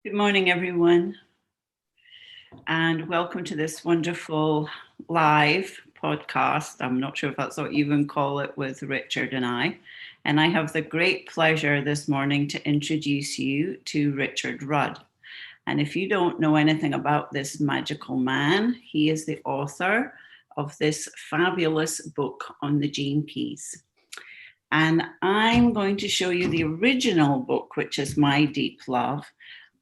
Good morning, everyone, and welcome to this wonderful live podcast. I'm not sure if that's what you even call it, with Richard and I. And I have the great pleasure this morning to introduce you to Richard Rudd. And if you don't know anything about this magical man, he is the author of this fabulous book on the gene keys. And I'm going to show you the original book, which is my deep love,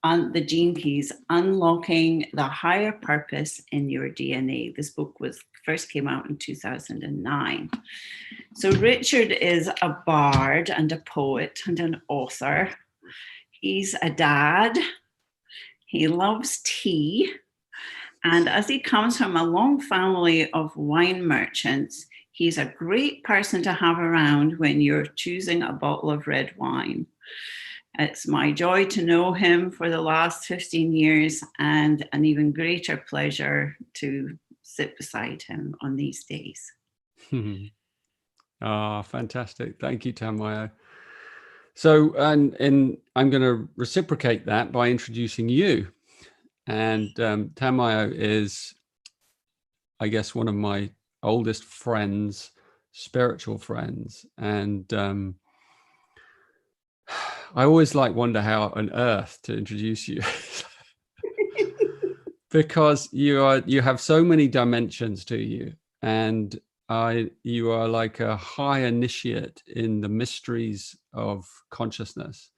on the gene keys, Unlocking the Higher Purpose in Your DNA. This book first came out in 2009. So Richard is a bard and a poet and an author. He's a dad. He loves tea. And as he comes from a long family of wine merchants, he's a great person to have around when you're choosing a bottle of red wine. It's my joy to know him for the last 15 years and an even greater pleasure to sit beside him on these days. Fantastic. Thank you, Tanmayo. So, and I'm going to reciprocate that by introducing you. And Tanmayo is, I guess, one of my oldest friends, spiritual friends. And I always wonder how on earth to introduce you. Because you have so many dimensions to you, and you are like a high initiate in the mysteries of consciousness,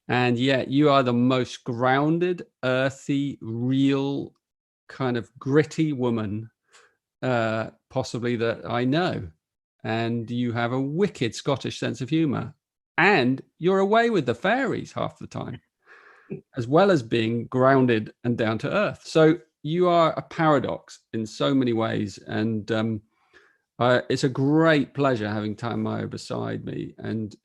and yet you are the most grounded, earthy, real, kind of gritty woman possibly that I know. And you have a wicked Scottish sense of humor, and you're away with the fairies half the time, as well as being grounded and down to earth. So you are a paradox in so many ways. And it's a great pleasure having Tanmayo beside me. And,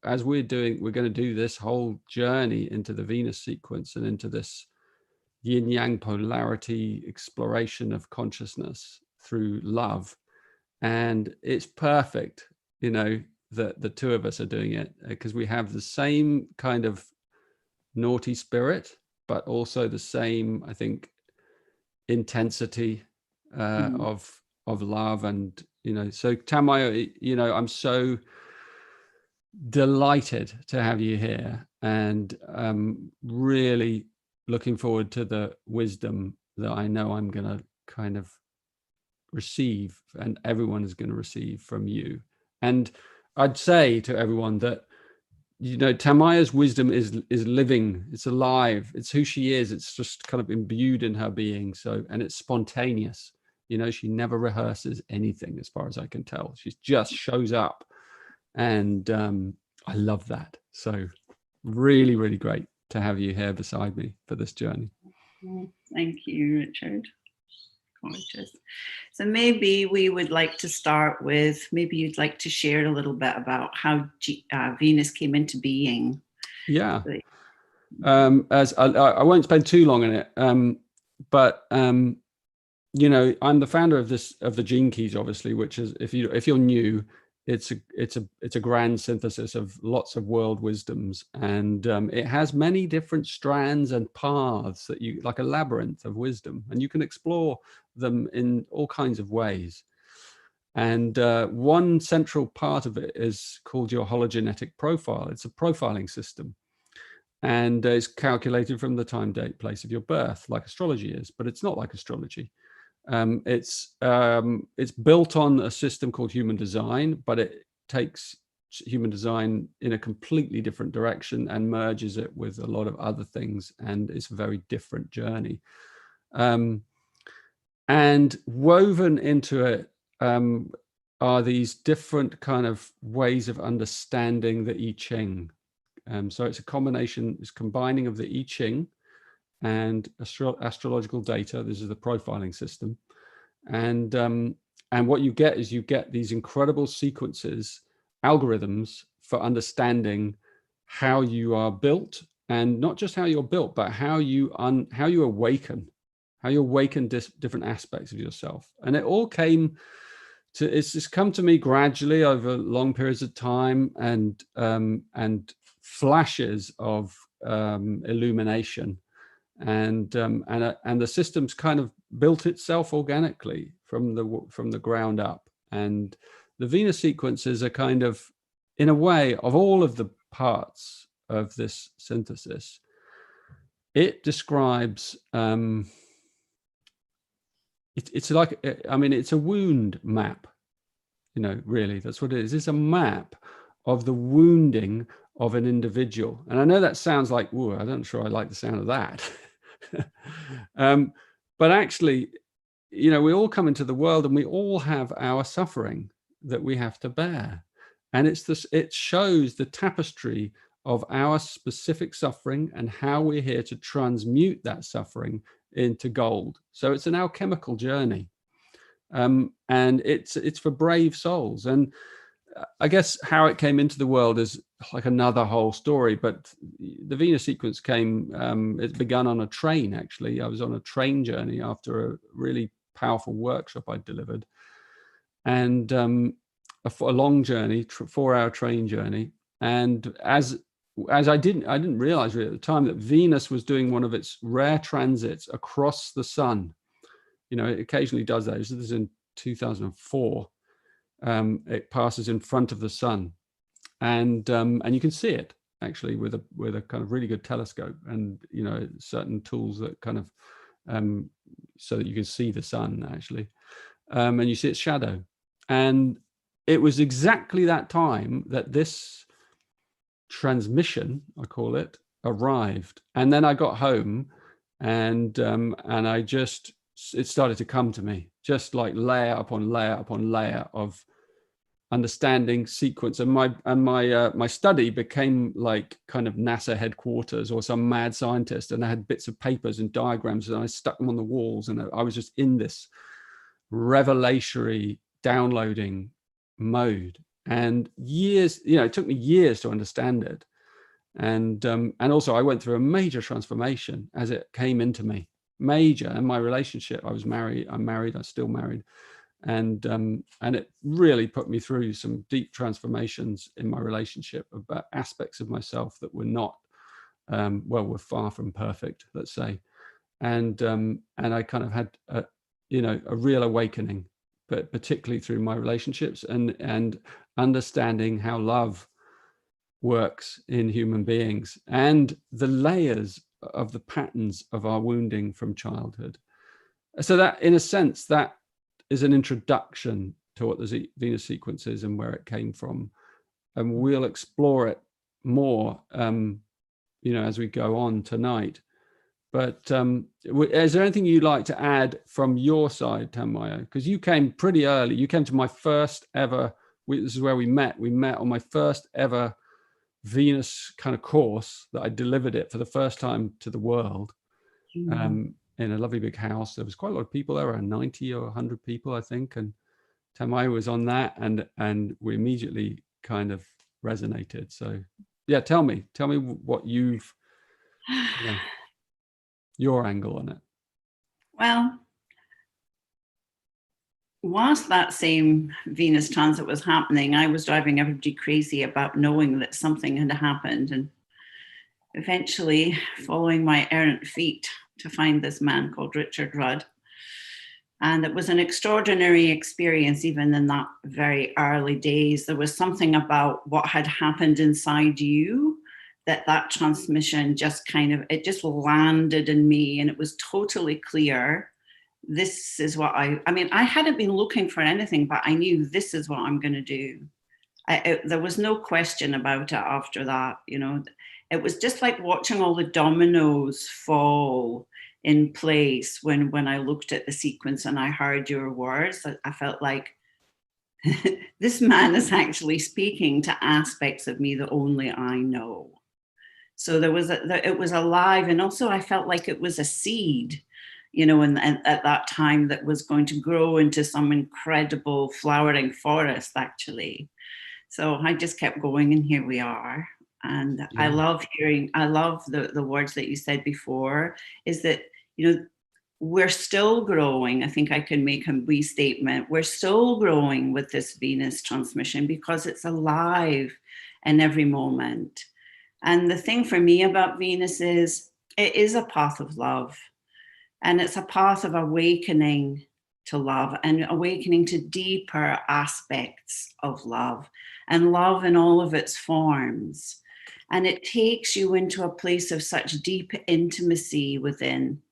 as we're going to do this whole journey into the Venus sequence and into this yin yang polarity exploration of consciousness through love. And it's perfect, that the two of us are doing it, because we have the same kind of naughty spirit, but also the same, I think, intensity of love. And so Tanmayo, I'm so delighted to have you here, and really looking forward to the wisdom that I know I'm going to kind of receive, and everyone is going to receive from you. And I'd say to everyone that Tanmayo's wisdom is living, it's alive, it's who she is, it's just kind of imbued in her being. So, and it's spontaneous. She never rehearses anything, as far as I can tell. She just shows up, and I love that. So really, really great to have you here beside me for this journey. Thank you, Richard. Gorgeous. So maybe we would like to start with, maybe you'd like to share a little bit about how Venus came into being. Yeah. As I won't spend too long on it, but I'm the founder of the Gene Keys, obviously, which is, if you're new, it's a grand synthesis of lots of world wisdoms, and it has many different strands and paths that you, like a labyrinth of wisdom, and you can explore them in all kinds of ways. And one central part of it is called your hologenetic profile. It's a profiling system, and it's calculated from the time, date, place of your birth, like astrology is, but it's not like astrology. It's built on a system called human design, but it takes human design in a completely different direction and merges it with a lot of other things, and it's a very different journey. And woven into it are these different kind of ways of understanding the I Ching. So it's a combination, it's combining of the I Ching and astrological data. This is the profiling system. And what you get is these incredible sequences, algorithms for understanding how you are built, and not just how you're built, but how you awaken different aspects of yourself. And it all it's just come to me gradually over long periods of time, and flashes of illumination, and the system's kind of built itself organically from the ground up. And the Venus sequences are kind of, in a way, of all of the parts of this synthesis, it describes it's like, I mean, it's a wound map, you know, really, that's what it is. It's a map of the wounding of an individual. And I know that sounds like, whoa, I'm not sure I like the sound of that. But actually, you know, we all come into the world and we all have our suffering that we have to bear. And it's this, it shows the tapestry of our specific suffering and how we're here to transmute that suffering into gold. So it's an alchemical journey. And it's for brave souls. And I guess how it came into the world is like another whole story, but the Venus sequence came, it began on a train, actually. I was on a train journey after a really powerful workshop I delivered, and a long journey, 4-hour train journey. And as I didn't realize really at the time that Venus was doing one of its rare transits across the sun. You know, it occasionally does that. This is in 2004. It passes in front of the sun, and you can see it actually with a kind of really good telescope, and you know, certain tools that kind of so that you can see the sun actually, and you see its shadow. And it was exactly that time that this transmission, I call it, arrived. And then I got home, and I just, it started to come to me, just like layer upon layer upon layer of understanding, sequence. And my study became like kind of NASA headquarters or some mad scientist, and I had bits of papers and diagrams, and I stuck them on the walls, and I was just in this revelatory downloading mode. And years, you know, it took me years to understand it. And also I went through a major transformation as it came into me, major. And my relationship, I'm still married. And it really put me through some deep transformations in my relationship about aspects of myself that were not, were far from perfect, let's say. And I kind of had a real awakening, but particularly through my relationships and understanding how love works in human beings and the layers of the patterns of our wounding from childhood. So that, in a sense, that is an introduction to what the Venus sequence is and where it came from. And we'll explore it more, as we go on tonight. But is there anything you'd like to add from your side, Tanmayo? Because you came pretty early. You came to my first ever, this is where we met. We met on my first ever Venus kind of course that I delivered it for the first time to the world. In a lovely big house. There was quite a lot of people there, around 90 or 100 people, I think. And Tanmayo was on that, and we immediately kind of resonated. So yeah, tell me what you've, your angle on it. Well, whilst that same Venus transit was happening, I was driving everybody crazy about knowing that something had happened, and eventually following my errant feet to find this man called Richard Rudd. And it was an extraordinary experience, even in that very early days. There was something about what had happened inside you that transmission just kind of, it just landed in me, and it was totally clear. This is what I hadn't been looking for anything, but I knew this is what I'm going to do. There was no question about it after that, It was just like watching all the dominoes fall in place when I looked at the sequence and I heard your words. I felt like this man is actually speaking to aspects of me that only I know. So it was alive, and also I felt like it was a seed, and at that time that was going to grow into some incredible flowering forest, actually. So I just kept going, and here we are. And yeah. I love the words that you said before, is that, we're still growing. I think I can make a wee statement. We're still growing with this Venus transmission because it's alive in every moment. And the thing for me about Venus is it is a path of love, and it's a path of awakening to love and awakening to deeper aspects of love and love in all of its forms. And it takes you into a place of such deep intimacy within.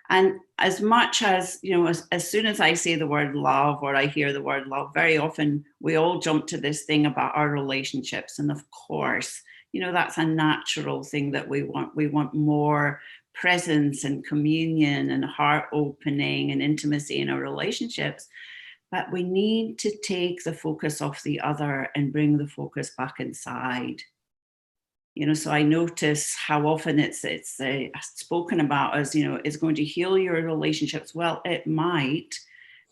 And as much as, you know, as soon as I say the word love or I hear the word love, very often we all jump to this thing about our relationships. And of course, you know, that's a natural thing that we want. We want more presence and communion and heart opening and intimacy in our relationships. But we need to take the focus off the other and bring the focus back inside. You know, so I notice how often it's spoken about as, you know, it's going to heal your relationships. Well, it might,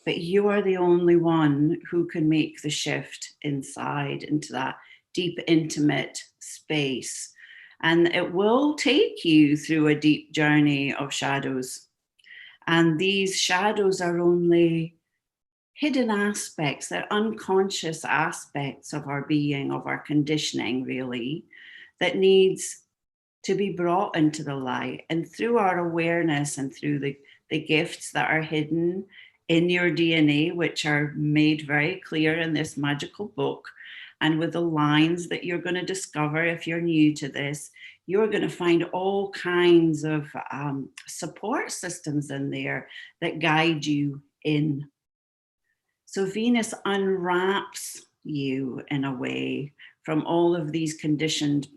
but you are the only one who can make the shift inside into that deep, intimate space. And it will take you through a deep journey of shadows. And these shadows are only hidden aspects, they're unconscious aspects of our being, of our conditioning, really, that needs to be brought into the light. And through our awareness and through the gifts that are hidden in your DNA, which are made very clear in this magical book, and with the lines that you're going to discover if you're new to this, you're going to find all kinds of support systems in there that guide you in. So Venus unwraps you in a way from all of these conditioned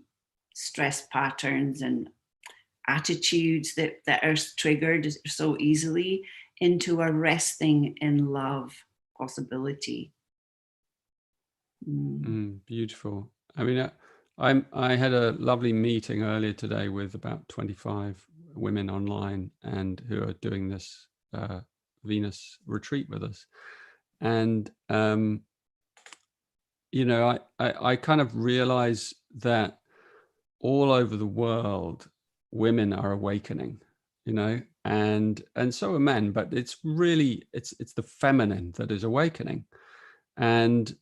stress patterns and attitudes that are triggered so easily into a resting in love possibility. Beautiful. I mean, I had a lovely meeting earlier today with about 25 women online and who are doing this Venus retreat with us. And, you know, I kind of realize that all over the world, women are awakening, you know, and so are men, but it's really, it's the feminine that is awakening. And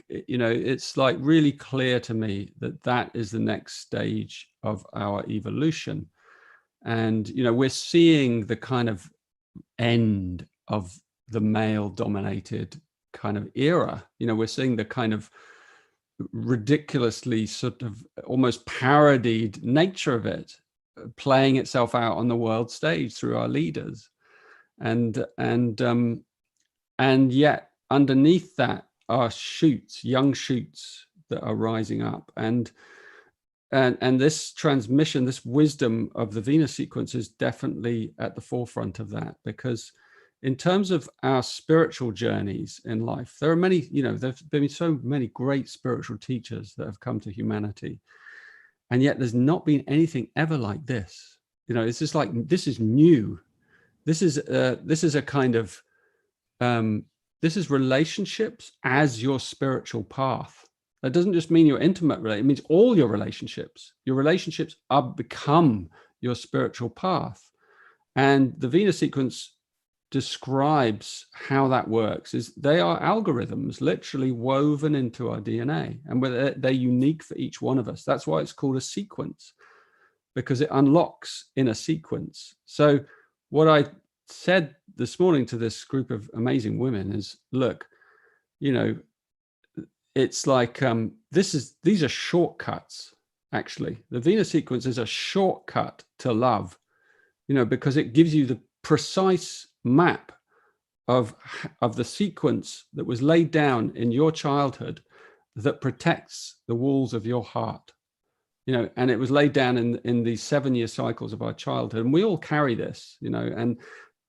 you know, it's like really clear to me that that is the next stage of our evolution. And, you know, we're seeing the kind of end of the male dominated kind of era. You know, we're seeing the kind of ridiculously sort of almost parodied nature of it playing itself out on the world stage through our leaders. And yet underneath that are shoots, young shoots that are rising up. And this transmission, this wisdom of the Venus sequence is definitely at the forefront of that, because in terms of our spiritual journeys in life, there are many, you know, there's been so many great spiritual teachers that have come to humanity. And yet there's not been anything ever like this. You know, it's just like, this is new. This is a kind of, this is relationships as your spiritual path. That doesn't just mean your intimate relationship, it means all your relationships. Your relationships are become your spiritual path. And the Venus sequence describes how that works. Is they are algorithms literally woven into our DNA, and they're unique for each one of us. That's why it's called a sequence, because it unlocks in a sequence. So what I said this morning to this group of amazing women is, look, you know, it's like these are shortcuts. Actually, the Venus sequence is a shortcut to love, you know, because it gives you the precise map of the sequence that was laid down in your childhood that protects the walls of your heart, you know, and it was laid down in these 7-year cycles of our childhood, and we all carry this, you know,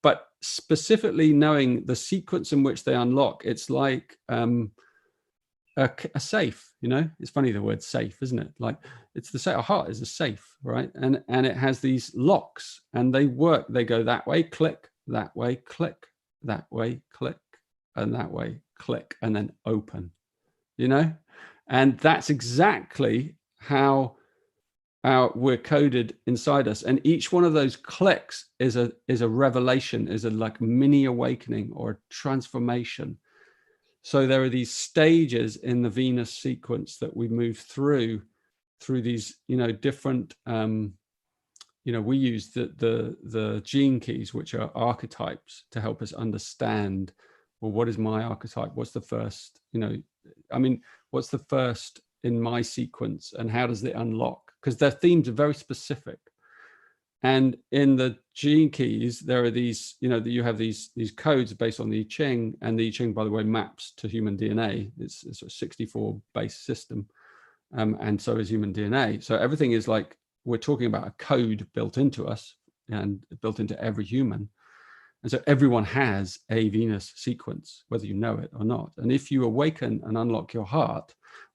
but specifically knowing the sequence in which they unlock, it's like a safe, you know. It's funny, the word safe, isn't it? Like, it's the safe. Our heart is a safe, right? And it has these locks, and they work. They go that way, click, that way, click, that way, click, and that way, click, and then open, you know. And that's exactly how we're coded inside us. And each one of those clicks is a revelation, is a like mini awakening or a transformation. So there are these stages in the Venus sequence that we move through through these, different, we use the gene keys, which are archetypes, to help us understand, well, what is my archetype? What's the first, what's the first in my sequence, and how does it unlock? Because their themes are very specific. And in the gene keys, there are these, you have these codes based on the I Ching, and the I Ching, by the way, maps to human DNA. It's a sort of 64 base system, and so is human DNA. So everything is like, we're talking about a code built into us and built into every human. And so everyone has a Venus sequence, whether you know it or not. And if you awaken and unlock your heart,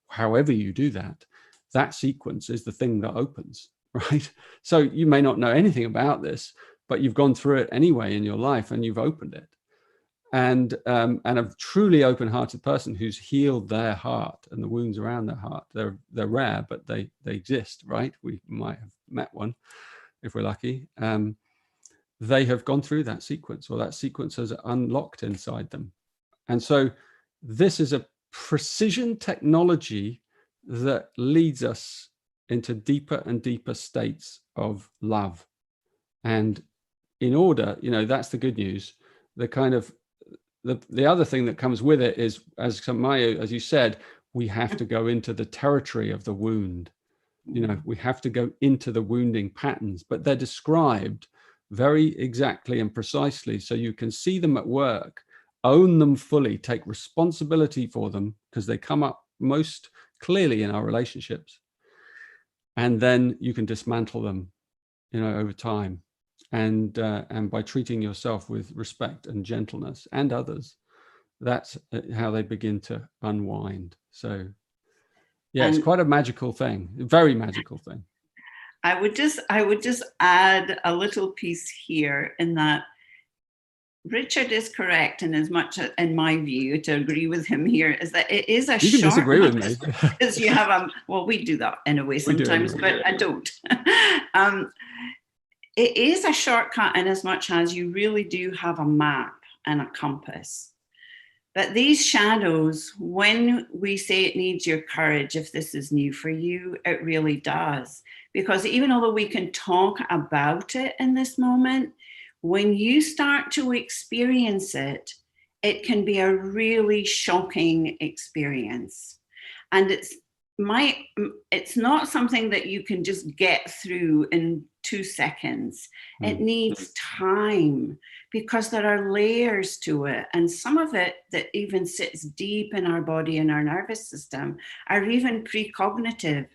however you do that, that sequence is the thing that opens. Right. So you may not know anything about this, but you've gone through it anyway in your life, and you've opened it. And a truly open-hearted person who's healed their heart and the wounds around their heart, they're rare, but they exist, right? We might have met one if we're lucky. They have gone through that sequence, or that sequence has unlocked inside them. And so this is a precision technology that leads us into deeper and deeper states of love. And in order, that's the good news. The kind of the other thing that comes with it is, as Tanmayo, as you said, we have to go into the territory of the wound. We have to go into the wounding patterns, but they're described very exactly and precisely, so you can see them at work, own them fully, take responsibility for them, because they come up most clearly in our relationships. And then you can dismantle them, over time, and by treating yourself with respect and gentleness, and others. That's how they begin to unwind. So, yeah, it's quite a magical thing, a very magical thing. I would just add a little piece here, in that Richard is correct, and as much in my view, to agree with him here, is that it is a shortcut. You can disagree with me. Because you have well, we do that in a way sometimes, but I don't. It is a shortcut in as much as you really do have a map and a compass. But these shadows, when we say it needs your courage, if this is new for you, it really does. Because even although we can talk about it in this moment, when you start to experience it, it can be a really shocking experience. And it's not something that you can just get through in 2 seconds. It needs time, because there are layers to it. And some of it that even sits deep in our body and our nervous system are even precognitive.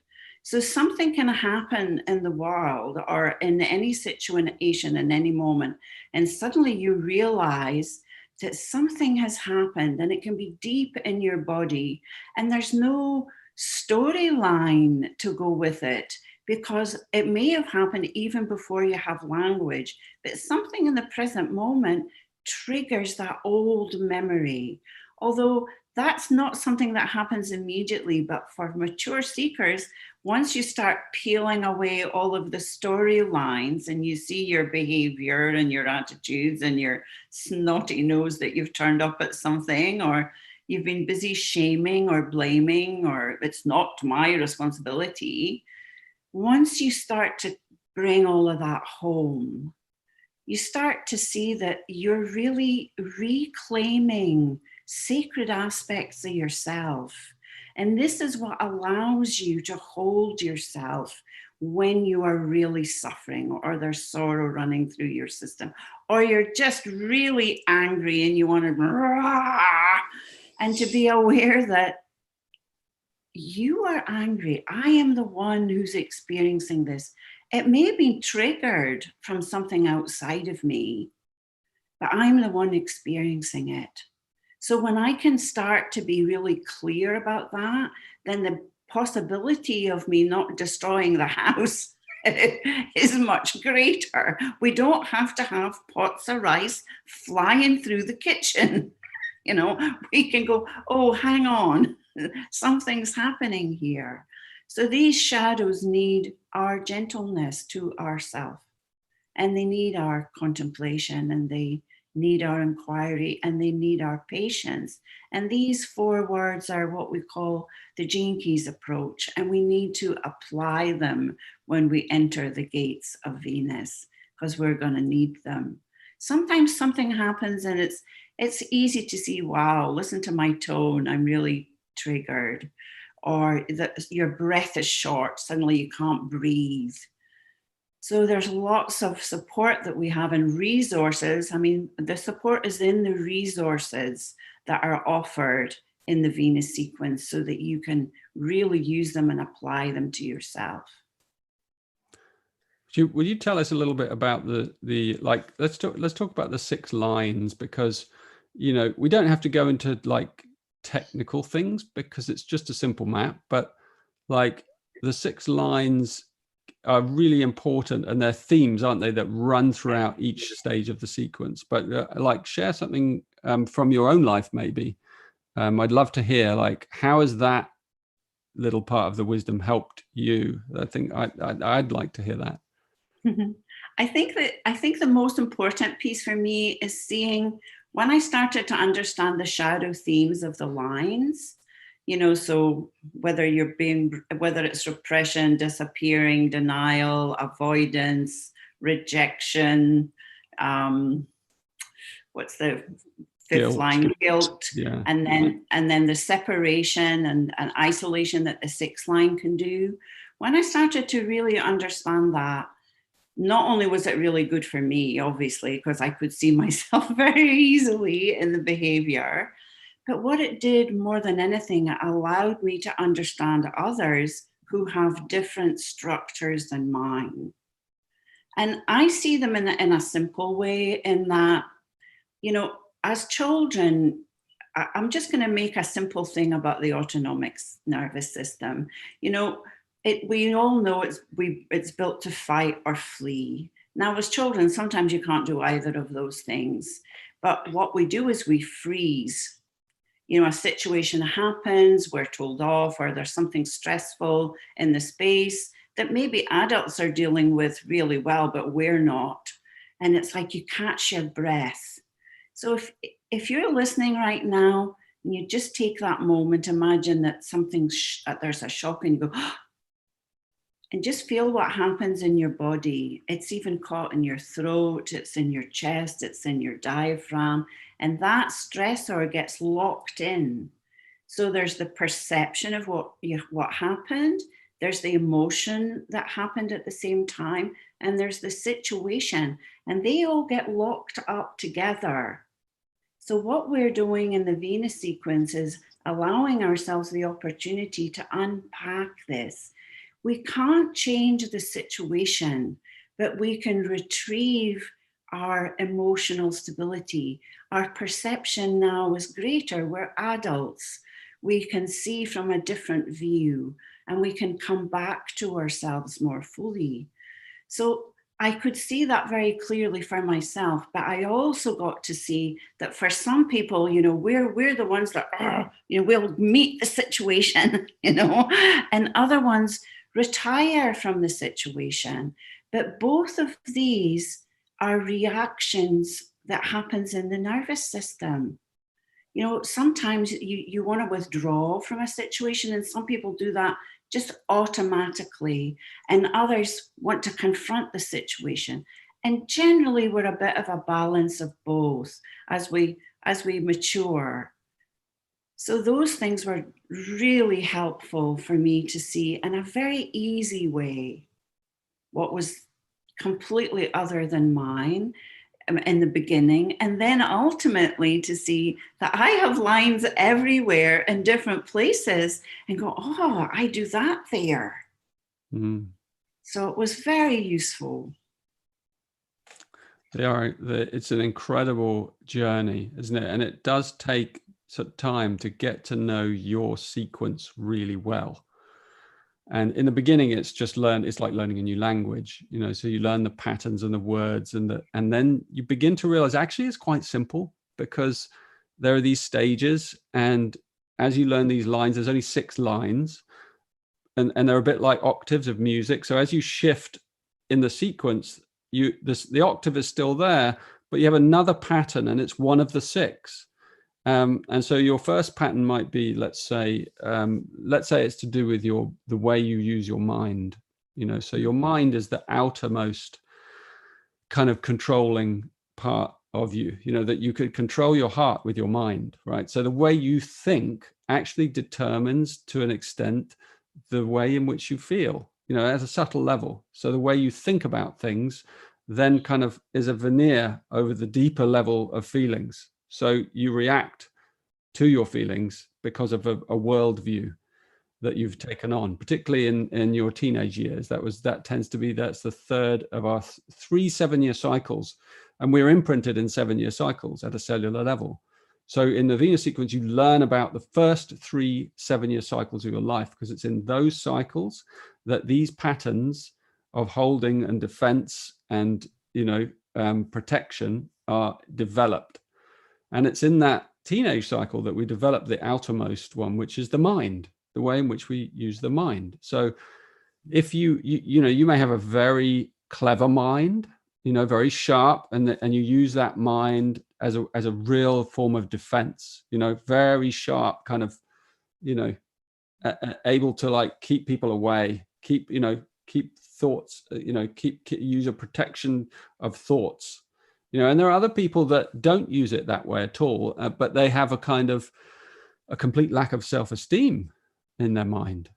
So something can happen in the world or in any situation in any moment, and suddenly you realize that something has happened, and it can be deep in your body, and there's no storyline to go with it, because it may have happened even before you have language, but something in the present moment triggers that old memory. Although that's not something that happens immediately, but for mature seekers, once you start peeling away all of the storylines and you see your behavior and your attitudes and your snotty nose that you've turned up at something, or you've been busy shaming or blaming, or it's not my responsibility. Once you start to bring all of that home, you start to see that you're really reclaiming sacred aspects of yourself. And this is what allows you to hold yourself when you are really suffering, or there's sorrow running through your system, or you're just really angry and you want to, and to be aware that you are angry. I am the one who's experiencing this. It may have been triggered from something outside of me, but I'm the one experiencing it. So when I can start to be really clear about that, then the possibility of me not destroying the house is much greater. We don't have to have pots of rice flying through the kitchen. We can go, oh, hang on, something's happening here. So these shadows need our gentleness to ourselves, and they need our contemplation, and they need our inquiry, and they need our patience. And these 4 words are what we call the Gene Keys approach, and we need to apply them when we enter the gates of Venus, because we're going to need them. Sometimes something happens and it's easy to see, wow, listen to my tone, I'm really triggered. Or that your breath is short, suddenly you can't breathe. So there's lots of support that we have and resources. I mean, the support is in the resources that are offered in the Venus sequence so that you can really use them and apply them to yourself. Would you tell us a little bit about the like, let's talk about the 6 lines, because, you know, we don't have to go into like technical things because it's just a simple map, but like the 6 lines are really important, and they're themes, aren't they, that run throughout each stage of the sequence. But like, share something from your own life, maybe. I'd love to hear, like, how has that little part of the wisdom helped you? I think I'd like to hear that. I think the most important piece for me is seeing, when I started to understand the shadow themes of the lines, you know, so whether it's repression, disappearing, denial, avoidance, rejection, what's the 5th line? Guilt. Yeah. And then the separation and isolation that the 6th line can do. When I started to really understand that, not only was it really good for me, obviously, because I could see myself very easily in the behavior, but what it did more than anything, it allowed me to understand others who have different structures than mine. And I see them in a simple way, in that, you know, as children, I'm just going to make a simple thing about the autonomic nervous system. You know, we all know it's built to fight or flee. Now, as children, sometimes you can't do either of those things. But what we do is we freeze. You know, a situation happens, we're told off, or there's something stressful in the space that maybe adults are dealing with really well, but we're not. And it's like you catch your breath. So if you're listening right now and you just take that moment, imagine that there's a shock and you go, oh, and just feel what happens in your body. It's even caught in your throat, it's in your chest, it's in your diaphragm, and that stressor gets locked in. So there's the perception of what happened, there's the emotion that happened at the same time, and there's the situation, and they all get locked up together. So what we're doing in the Venus sequence is allowing ourselves the opportunity to unpack this. We can't change the situation, but we can retrieve our emotional stability. Our perception now is greater. We're adults. We can see from a different view, and we can come back to ourselves more fully. So I could see that very clearly for myself, but I also got to see that for some people, you know, we're the ones that, you know, we'll meet the situation, you know, and other ones retire from the situation. But both of these are reactions that happens in the nervous system. You know, sometimes you want to withdraw from a situation, and some people do that just automatically, and others want to confront the situation. And generally, we're a bit of a balance of both as we mature. So those things were really helpful for me to see in a very easy way what was completely other than mine in the beginning, and then ultimately to see that I have lines everywhere in different places and go, oh, I do that there. So it was very useful. It's an incredible journey, isn't it? And it does take some time to get to know your sequence really well. And in the beginning, it's like learning a new language, you know, so you learn the patterns and the words, and then you begin to realize actually it's quite simple, because there are these stages. And as you learn these lines, there's only 6 lines, and they're a bit like octaves of music. So as you shift in the sequence, the octave is still there, but you have another pattern, and it's one of the 6. And so your first pattern might be, let's say it's to do with the way you use your mind. So your mind is the outermost kind of controlling part of you, that you could control your heart with your mind, right? So the way you think actually determines, to an extent, the way in which you feel, at a subtle level. So the way you think about things then kind of is a veneer over the deeper level of feelings. So you react to your feelings because of a worldview that you've taken on, particularly in your teenage years. That's the third of our 3 7-year cycles. And we're imprinted in 7-year cycles at a cellular level. So in the Venus sequence, you learn about the first 3 7-year cycles of your life, because it's in those cycles that these patterns of holding and defense and, protection are developed. And it's in that teenage cycle that we develop the outermost one, which is the mind, the way in which we use the mind. So if you may have a very clever mind, very sharp, and you use that mind as a real form of defense, very sharp, kind of, able to like keep people away, keep thoughts, use a protection of thoughts, and there are other people that don't use it that way at all, but they have a kind of a complete lack of self-esteem in their mind,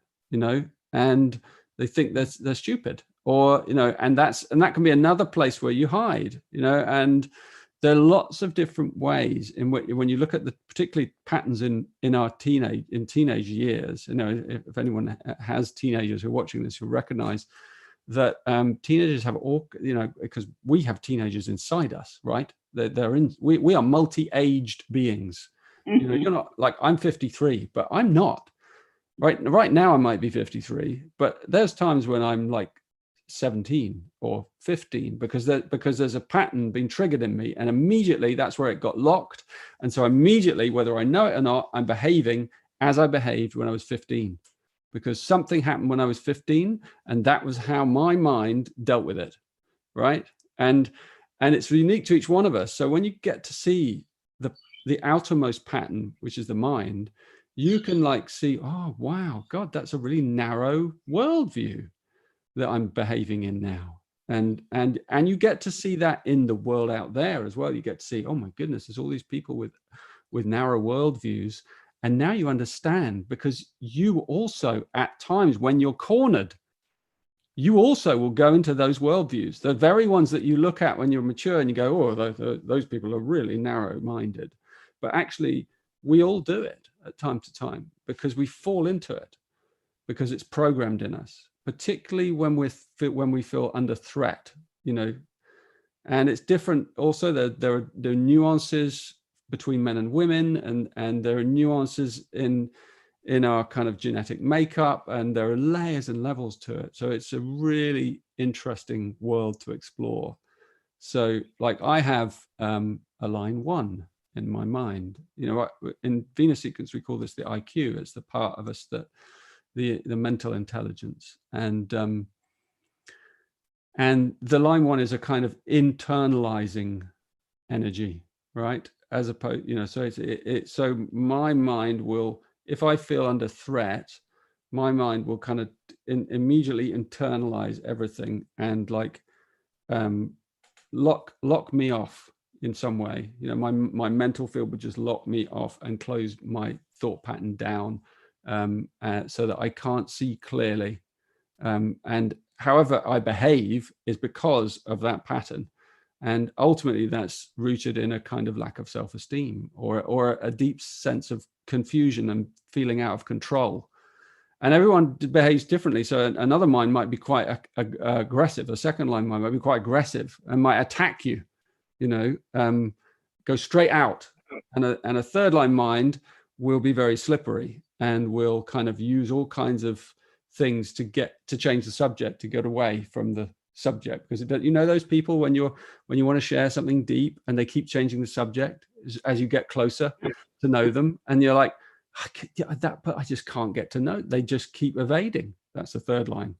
and they think they're stupid, or and that can be another place where you hide, and there are lots of different ways in which, when you look at the particularly patterns in our teenage years, if anyone has teenagers who are watching this, you'll recognize that teenagers have all, because we have teenagers inside us, right? We are multi-aged beings. Mm-hmm. You're not like, I'm 53, but I'm not. Right now I might be 53, but there's times when I'm like 17 or 15, because there's a pattern being triggered in me, and immediately that's where it got locked. And so immediately, whether I know it or not, I'm behaving as I behaved when I was 15, because something happened when I was 15, and that was how my mind dealt with it, right? And it's unique to each one of us. So when you get to see the outermost pattern, which is the mind, you can like see, oh wow, God, that's a really narrow worldview that I'm behaving in now. And you get to see that in the world out there as well. You get to see, oh my goodness, there's all these people with narrow worldviews. And now you understand, because you also, at times when you're cornered, you also will go into those worldviews, the very ones that you look at when you're mature and you go, oh, those people are really narrow-minded. But actually, we all do it at time to time, because we fall into it, because it's programmed in us, particularly when we feel under threat, And it's different also. There are nuances between men and women, and there are nuances in our kind of genetic makeup, and there are layers and levels to it. So it's a really interesting world to explore. So like I have a line 1 in my mind. In Venus sequence, we call this the IQ. It's the part of us that the mental intelligence, and the line 1 is a kind of internalizing energy, right? As opposed, so so my mind will, if I feel under threat, my mind will kind of immediately internalize everything and like lock me off in some way. My mental field would just lock me off and close my thought pattern down, so that I can't see clearly. And however I behave is because of that pattern. And ultimately, that's rooted in a kind of lack of self-esteem, or a deep sense of confusion and feeling out of control. And everyone behaves differently. So another mind might be quite aggressive. A second line mind might be quite aggressive and might attack you, go straight out. And a third line mind will be very slippery and will kind of use all kinds of things to change the subject, to get away from the subject. Because those people when you want to share something deep and they keep changing the subject as you get closer to know them, and you're like, but I just can't get to know. They just keep evading. That's the third line.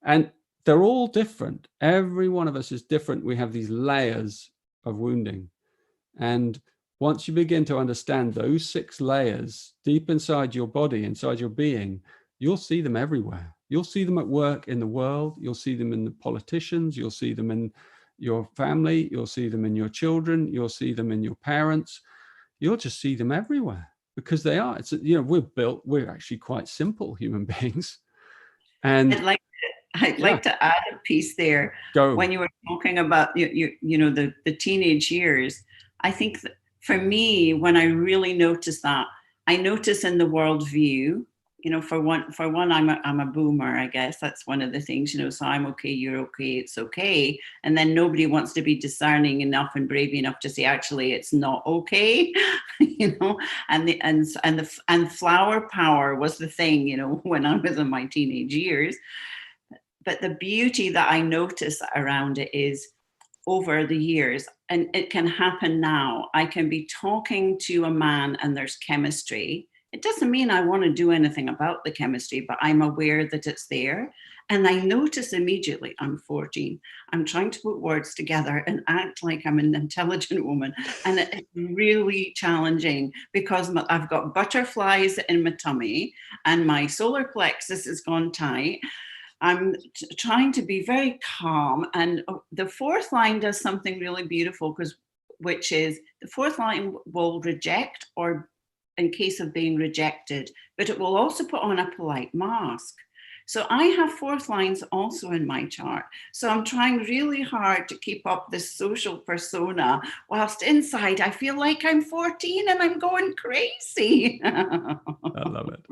And they're all different. Every one of us is different. We have these layers of wounding. And once you begin to understand those 6 layers deep inside your body, inside your being, you'll see them everywhere. You'll see them at work in the world. You'll see them in the politicians. You'll see them in your family. You'll see them in your children. You'll see them in your parents. You'll just see them everywhere because they are. It's, you know, we're actually quite simple human beings. And I'd like to add a piece there. When you were talking about you know the teenage years, I think that for me, when I really notice that, I notice in the worldview, you know, for one, I'm a boomer, I guess that's one of the things, you know, so I'm okay, you're okay, it's okay. And then nobody wants to be discerning enough and brave enough to say, actually, it's not okay, you know, and flower power was the thing, you know, when I was in my teenage years. But the beauty that I notice around it is over the years, and it can happen now. I can be talking to a man and there's chemistry. It doesn't mean I want to do anything about the chemistry, but I'm aware that it's there. And I notice immediately, I'm 14, I'm trying to put words together and act like I'm an intelligent woman. And it's really challenging because I've got butterflies in my tummy and my solar plexus has gone tight. I'm trying to be very calm. And the 4th line does something really beautiful, which is the 4th line will reject, or in case of being rejected, but it will also put on a polite mask. So I have 4th lines also in my chart. So I'm trying really hard to keep up this social persona, whilst inside I feel like I'm 14 and I'm going crazy. I love it.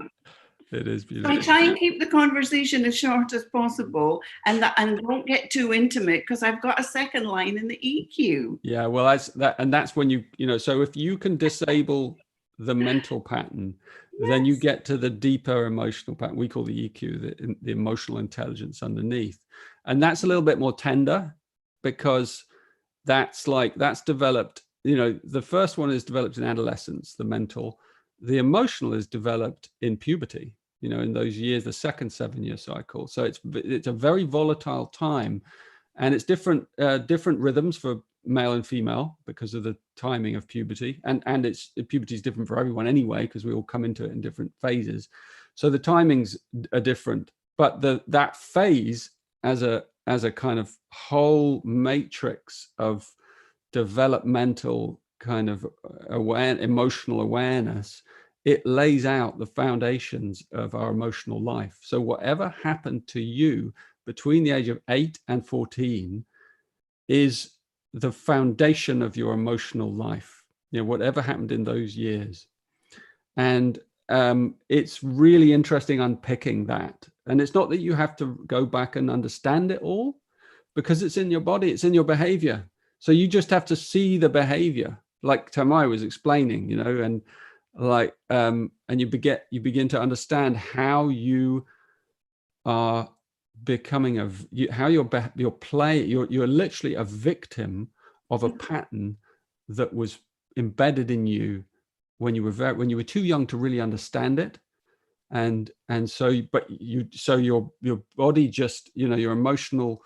It is beautiful. So I try and keep the conversation as short as possible and don't get too intimate because I've got a 2nd line in the EQ. Yeah, well, that's when you know, so if you can disable the mental pattern, then you get to the deeper emotional pattern. We call the EQ, the emotional intelligence underneath. And that's a little bit more tender because that's developed, you know, the first one is developed in adolescence, the mental. The emotional is developed in puberty, you know, in those years, the 2nd 7-year cycle. So it's a very volatile time, and it's different rhythms for male and female because of the timing of puberty, and puberty is different for everyone anyway because we all come into it in different phases. So the timings are different, but that phase as a kind of whole matrix of developmental kind of emotional awareness, it lays out the foundations of our emotional life. So whatever happened to you between the age of 8 and 14 is the foundation of your emotional life, you know, whatever happened in those years. And it's really interesting unpicking that. And it's not that you have to go back and understand it all, because it's in your body, it's in your behavior. So you just have to see the behavior, like Tanmayo was explaining, you know, and like, and you begin to understand how you are becoming how you're literally a victim of a pattern that was embedded in you when you were too young to really understand it. And so your body just, you know, your emotional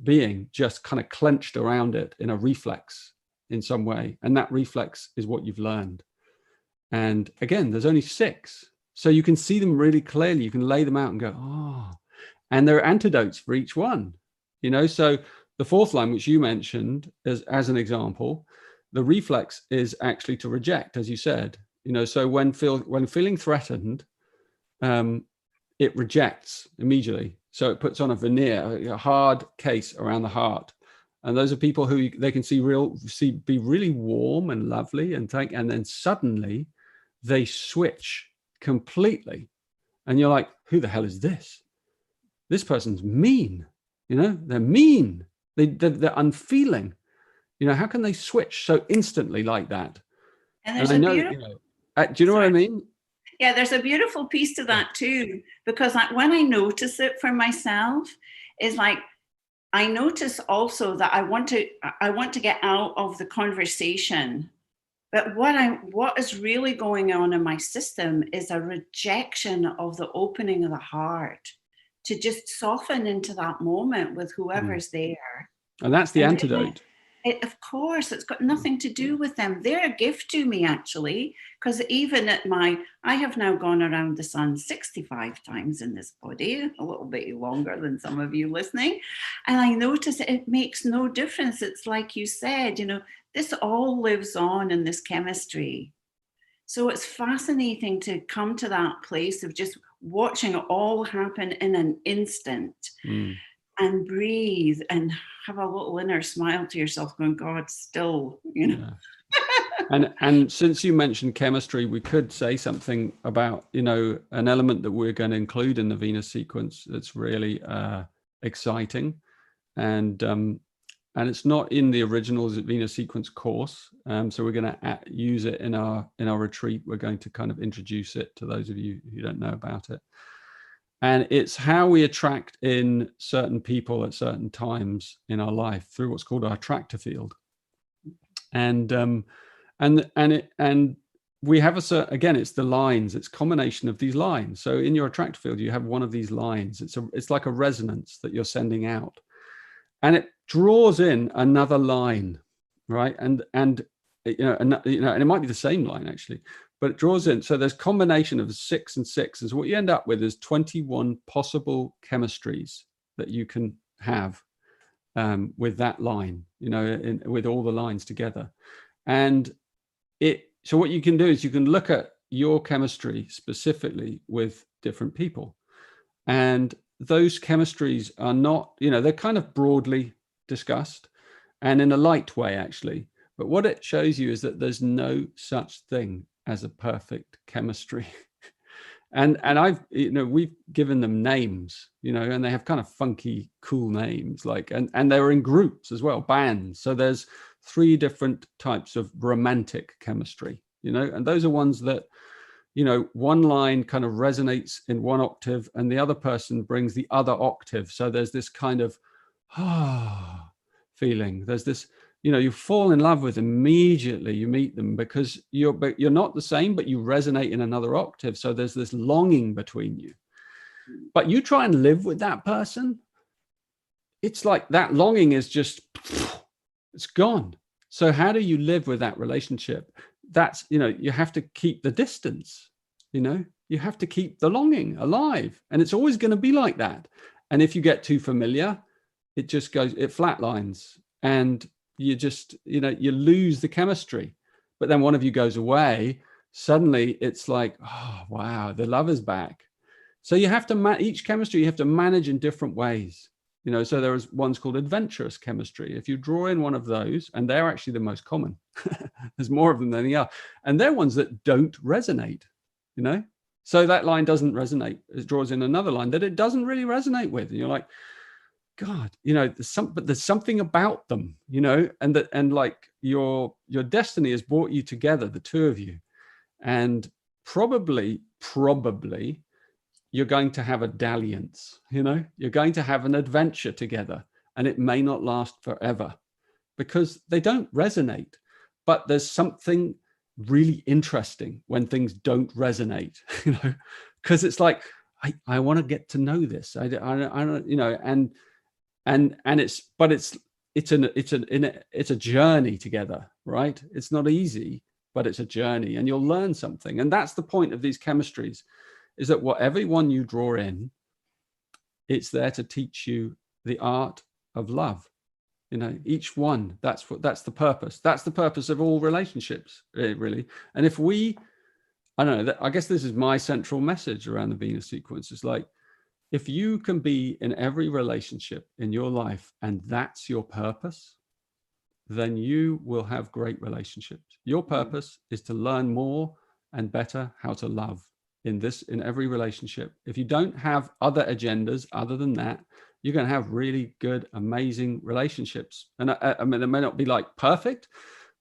being just kind of clenched around it in a reflex in some way. And that reflex is what you've learned. And again, there's only 6. So you can see them really clearly. You can lay them out and go, oh, and there are antidotes for each one, you know? So the 4th line, which you mentioned as an example, the reflex is actually to reject, as you said, you know, so when feeling threatened, it rejects immediately. So it puts on a veneer, a hard case around the heart. And those are people who they can be really warm and lovely and then suddenly they switch completely. And you're like, who the hell is this? This person's mean, you know, they're mean. They're unfeeling. You know, how can they switch so instantly like that? And I know, you know, do you know what I mean? Yeah, there's a beautiful piece to that too, because when I notice it for myself, is like, I notice also that I want to get out of the conversation. But what is really going on in my system is a rejection of the opening of the heart to just soften into that moment with whoever's there. And that's the antidote. Of course, it's got nothing to do with them. They're a gift to me, actually, because even at I have now gone around the sun 65 times in this body, a little bit longer than some of you listening. And I notice it makes no difference. It's like you said, this all lives on in this chemistry. So it's fascinating to come to that place of just watching it all happen in an instant. And breathe and have a little inner smile to yourself going, God, still, Yeah. And since you mentioned chemistry, we could say something about, an element that we're going to include in the Venus sequence that's really exciting. And it's not in the original Venus sequence course. So we're going to use it in our retreat. We're going to kind of introduce it to those of you who don't know about it. And it's how we attract in certain people at certain times in our life through what's called our attractor field. And we have again, it's the lines, it's a combination of these lines. So in your attractor field, you have one of these lines. It's like a resonance that you're sending out, and it draws in another line, right? And it might be the same line actually, but it draws in. So there's combination of 6 and 6. Is what you end up with is 21 possible chemistries that you can have with that line, with all the lines together. And so what you can do is you can look at your chemistry specifically with different people. And those chemistries are not, they're kind of broadly discussed and in a light way, actually. But what it shows you is that there's no such thing as a perfect chemistry. and we've given them names, and they have kind of funky, cool names, and they're in groups as well, bands. So there's 3 different types of romantic chemistry, and those are ones that, one line kind of resonates in one octave and the other person brings the other octave. So there's this kind of feeling. There's this, you fall in love with immediately you meet them because you're not the same, but you resonate in another octave. So there's this longing between you. But you try and live with that person, it's like that longing is just, it's gone. So how do you live with that relationship? That's, you have to keep the distance, you have to keep the longing alive. And it's always going to be like that. And if you get too familiar, it just goes, it flatlines and you just, you lose the chemistry. But then one of you goes away, suddenly it's like, oh, wow, the love is back. So you have to, each chemistry, you have to manage in different ways. So there is one's called adventurous chemistry. If you draw in one of those, and they're actually the most common, there's more of them than the other, and they're ones that don't resonate, So that line doesn't resonate. It draws in another line that it doesn't really resonate with, and you're like, God, there's something about them, and like your destiny has brought you together, the two of you, and probably you're going to have a dalliance, you're going to have an adventure together, and it may not last forever because they don't resonate. But there's something really interesting when things don't resonate, because it's like, I want to get to know this. I don't, and it's a journey together, right? It's not easy, but it's a journey, and you'll learn something. And that's the point of these chemistries, is that whatever one you draw in, it's there to teach you the art of love. Each one, that's the purpose. That's the purpose of all relationships, really. And if I don't know, I guess this is my central message around the Venus sequence. It's like, if you can be in every relationship in your life and that's your purpose, then you will have great relationships. Your purpose is to learn more and better how to love in every relationship. If you don't have other agendas other than that, you're going to have really good, amazing relationships. And I mean, they may not be like perfect,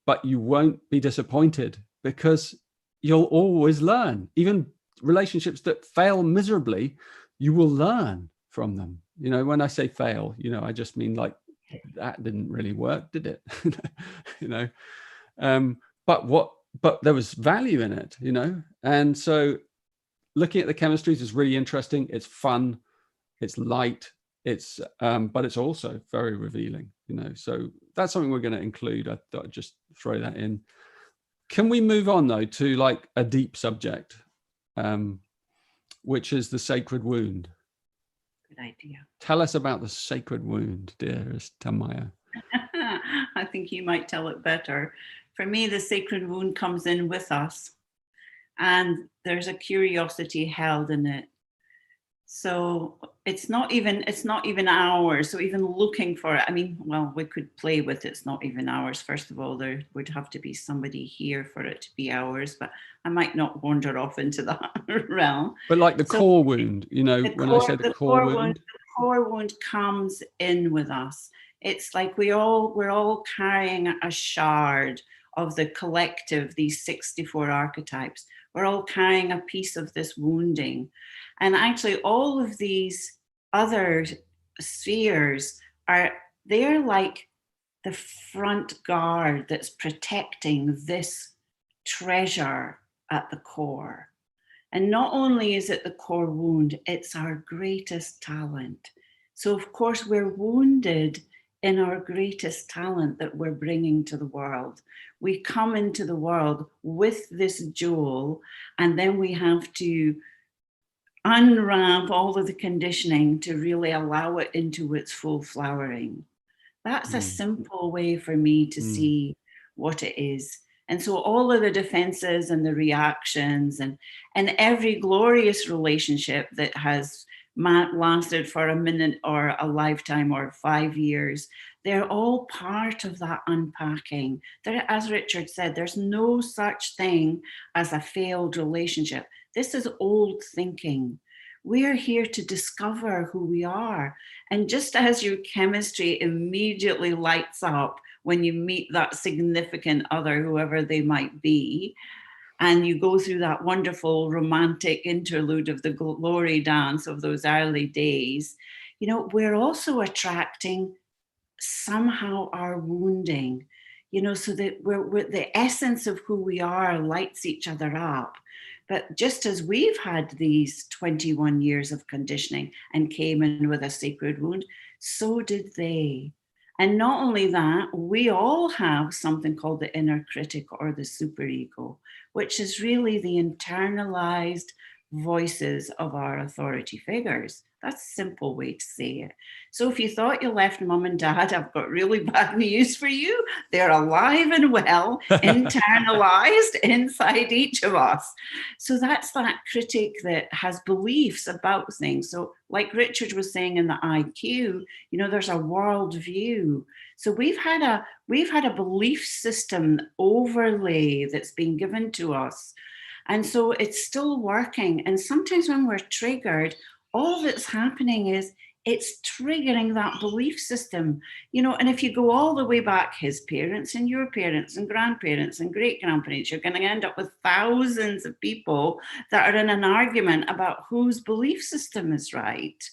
but you won't be disappointed because you'll always learn. Even relationships that fail miserably, you will learn from them. When I say fail, I just mean like, that didn't really work, did it? But there was value in it, and so looking at the chemistries is really interesting. It's fun, it's light, it's but it's also very revealing, so that's something we're going to include. I thought I'd just throw that in. Can we move on though to like a deep subject, which is the sacred wound? Good idea. Tell us about the sacred wound, dearest Tanmayo. I think you might tell it better. For me, the sacred wound comes in with us, and there's a curiosity held in it. So it's not even ours. So even looking for it, I mean, well, we could play with it's not even ours. First of all, there would have to be somebody here for it to be ours, but I might not wander off into that realm. But like the core wound, you know, when I say The the core wound, the core wound comes in with us. It's like we're all carrying a shard of the collective, these 64 archetypes. We're all carrying a piece of this wounding. And actually, all of these other spheres they're like the front guard that's protecting this treasure at the core. And not only is it the core wound, it's our greatest talent. So, of course, we're wounded in our greatest talent that we're bringing to the world. We come into the world with this jewel, and then we have to unwrap all of the conditioning to really allow it into its full flowering. That's a simple way for me to see what it is. And so all of the defenses and the reactions and every glorious relationship that has lasted for a minute or a lifetime or 5 years, they're all part of that unpacking. As Richard said, there's no such thing as a failed relationship. This is old thinking. We're here to discover who we are. And just as your chemistry immediately lights up when you meet that significant other, whoever they might be, and you go through that wonderful romantic interlude of the glory dance of those early days, you know, we're also attracting somehow our wounding, you know, so that we're the essence of who we are lights each other up. But just as we've had these 21 years of conditioning and came in with a sacred wound, so did they. And not only that, we all have something called the inner critic or the superego, which is really the internalized voices of our authority figures. That's a simple way to say it. So if you thought you left mum and dad, I've got really bad news for you. They're alive and well, internalized inside each of us. So that's that critic that has beliefs about things. So like Richard was saying in the IQ, you know, there's a world view. So we've had a belief system overlay that's been given to us. And so it's still working. And sometimes when we're triggered, all that's happening is it's triggering that belief system, you know. And if you go all the way back, his parents and your parents and grandparents and great grandparents, you're going to end up with thousands of people that are in an argument about whose belief system is right.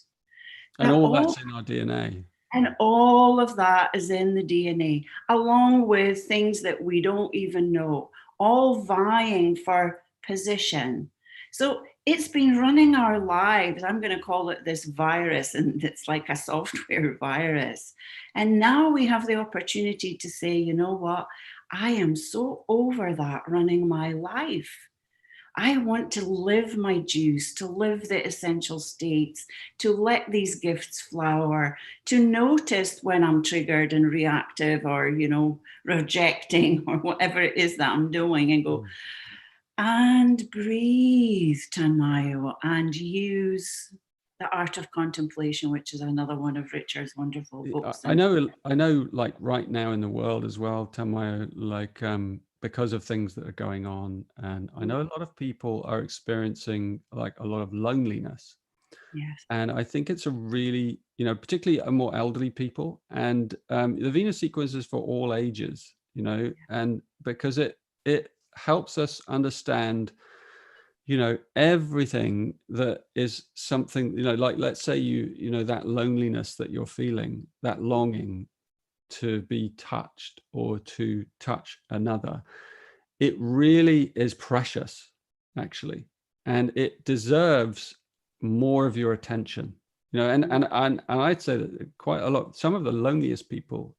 And all that's in our DNA. And all of that is in the DNA, along with things that we don't even know, all vying for position. So it's been running our lives. I'm going to call it this virus, and it's like a software virus. And now we have the opportunity to say, you know what? I am so over that running my life. I want to live my juice, to live the essential states, to let these gifts flower, to notice when I'm triggered and reactive or, you know, rejecting or whatever it is that I'm doing, and go, and breathe, Tanmayo, and use the art of contemplation, which is another one of Richard's wonderful books. I know, like right now in the world as well, Tanmayo, like because of things that are going on, and I know a lot of people are experiencing like a lot of loneliness. Yes. And I think it's a really, you know, particularly a more elderly people, and the Venus sequence is for all ages, you know, and because it helps us understand, you know, everything that is something, you know, like let's say you know, that loneliness that you're feeling, that longing to be touched or to touch another, it really is precious, actually, and it deserves more of your attention, you know. And I'd say that quite a lot, some of the loneliest people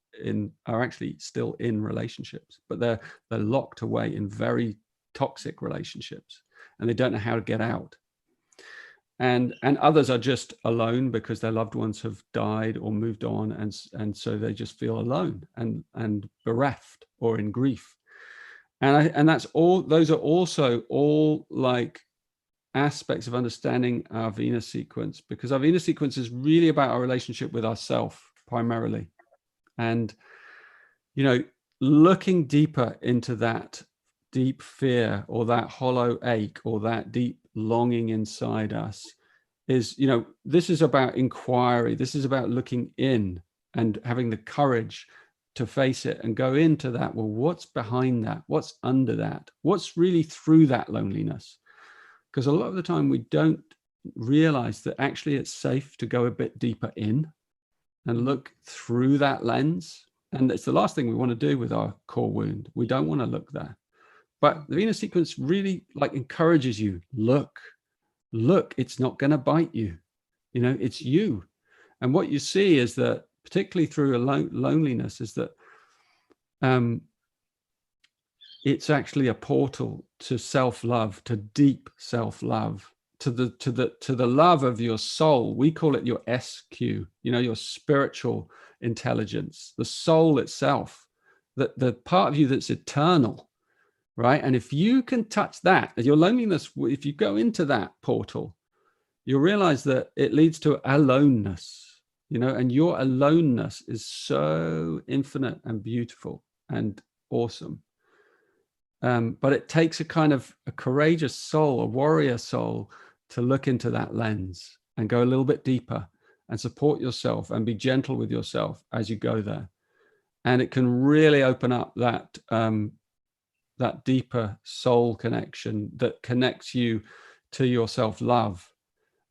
are actually still in relationships, but they're locked away in very toxic relationships, and they don't know how to get out. And others are just alone because their loved ones have died or moved on, and so they just feel alone and bereft or in grief. And that's all. Those are also all like aspects of understanding our Venus sequence, because our Venus sequence is really about our relationship with ourself primarily. And, you know, looking deeper into that deep fear or that hollow ache or that deep longing inside us is, you know, this is about inquiry. This is about looking in and having the courage to face it and go into that. Well, what's behind that? What's under that? What's really through that loneliness? Because a lot of the time we don't realize that actually it's safe to go a bit deeper in and look through that lens. And it's the last thing we want to do with our core wound. We don't want to look there. But the Venus sequence really like encourages you, look, it's not going to bite you. You know, it's you. And what you see is that, particularly through loneliness, is that it's actually a portal to self-love, to deep self-love, to the love of your soul. We call it your SQ, you know, your spiritual intelligence, the soul itself, the part of you that's eternal, right? And if you can touch that, your loneliness, if you go into that portal, you'll realize that it leads to aloneness, you know, and your aloneness is so infinite and beautiful and awesome. But it takes a kind of a courageous soul, a warrior soul, to look into that lens and go a little bit deeper and support yourself and be gentle with yourself as you go there. And it can really open up that that deeper soul connection that connects you to your self-love.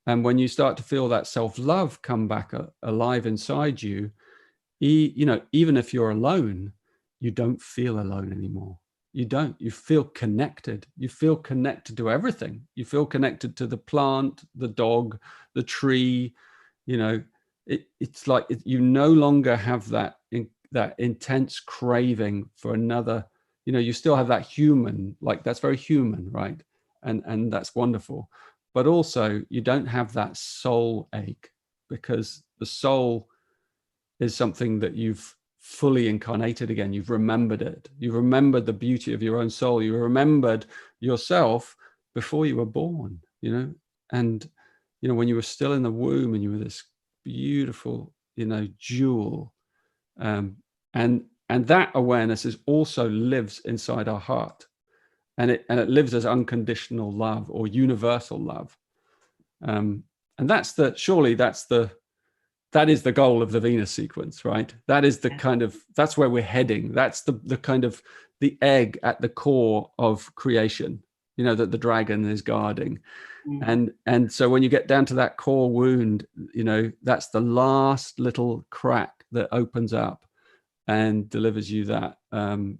And when you start to feel that self-love come back alive inside you, you know, even if you're alone, you don't feel alone anymore. You don't. You feel connected. You feel connected to everything. You feel connected to the plant, the dog, the tree. You know, it's like you no longer have that intense craving for another. You know, you still have that human, like that's very human, right? And that's wonderful. But also, you don't have that soul ache, because the soul is something that you've fully incarnated again. You've remembered it. You've remembered the beauty of your own soul. You remembered yourself before you were born, you know, and, you know, when you were still in the womb and you were this beautiful, you know, jewel. And that awareness is also lives inside our heart, and it lives as unconditional love or universal love. And that's that is the goal of the Venus sequence, right? That is the kind of, that's where we're heading. That's the kind of the egg at the core of creation, you know, that the dragon is guarding. And so when you get down to that core wound, you know, that's the last little crack that opens up and delivers you that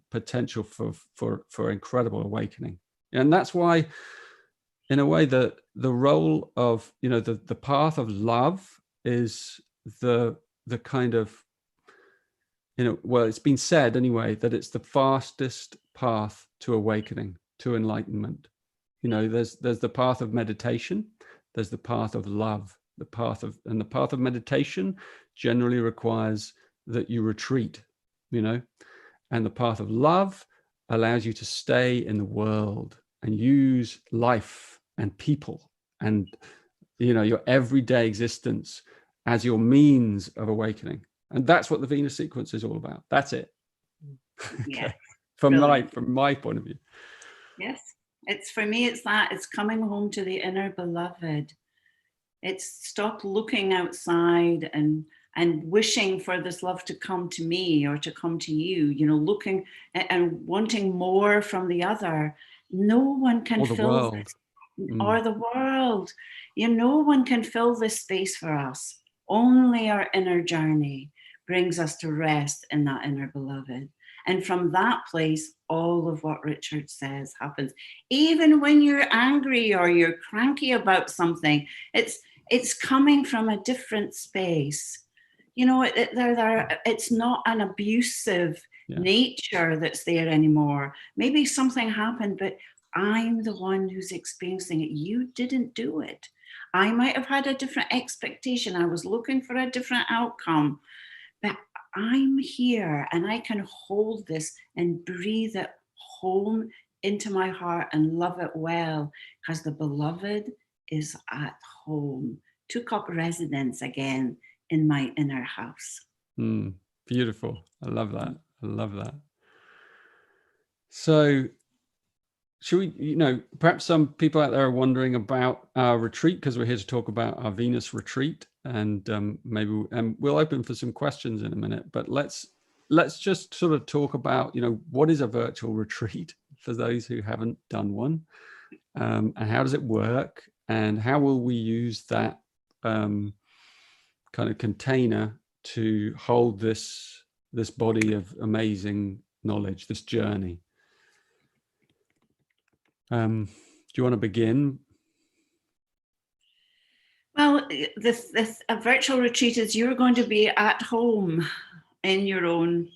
potential for incredible awakening. And that's why, in a way, the role of, you know, the path of love is the kind of, you know, well, it's been said anyway that it's the fastest path to awakening, to enlightenment. You know, there's the path of meditation, there's the path of love, the path of meditation generally requires that you retreat, you know, and the path of love allows you to stay in the world and use life and people and, you know, your everyday existence as your means of awakening. And that's what the Venus sequence is all about. That's it. Yeah. Okay. From my point of view. Yes. It's, for me, it's that, it's coming home to the inner beloved. It's stop looking outside and wishing for this love to come to me or to come to you, you know, looking and wanting more from the other. No one can fill this, or the world. You know, no one can fill this space for us. Only our inner journey brings us to rest in that inner beloved. And from that place, all of what Richard says happens. Even when you're angry or you're cranky about something, it's coming from a different space. you know, it's not an abusive nature that's there anymore. Maybe something happened, but I'm the one who's experiencing it. You didn't do it. I might have had a different expectation. I was looking for a different outcome, but I'm here and I can hold this and breathe it home into my heart and love it well, because the beloved is at home, took up residence again in my inner house. Beautiful. I love that. I love that. So should we, you know, perhaps some people out there are wondering about our retreat, because we're here to talk about our Venus retreat, and maybe we'll open for some questions in a minute, but let's just sort of talk about, you know, what is a virtual retreat for those who haven't done one, and how does it work, and how will we use that kind of container to hold this body of amazing knowledge, this journey. Do you want to begin? Well, a virtual retreat is you're going to be at home in your own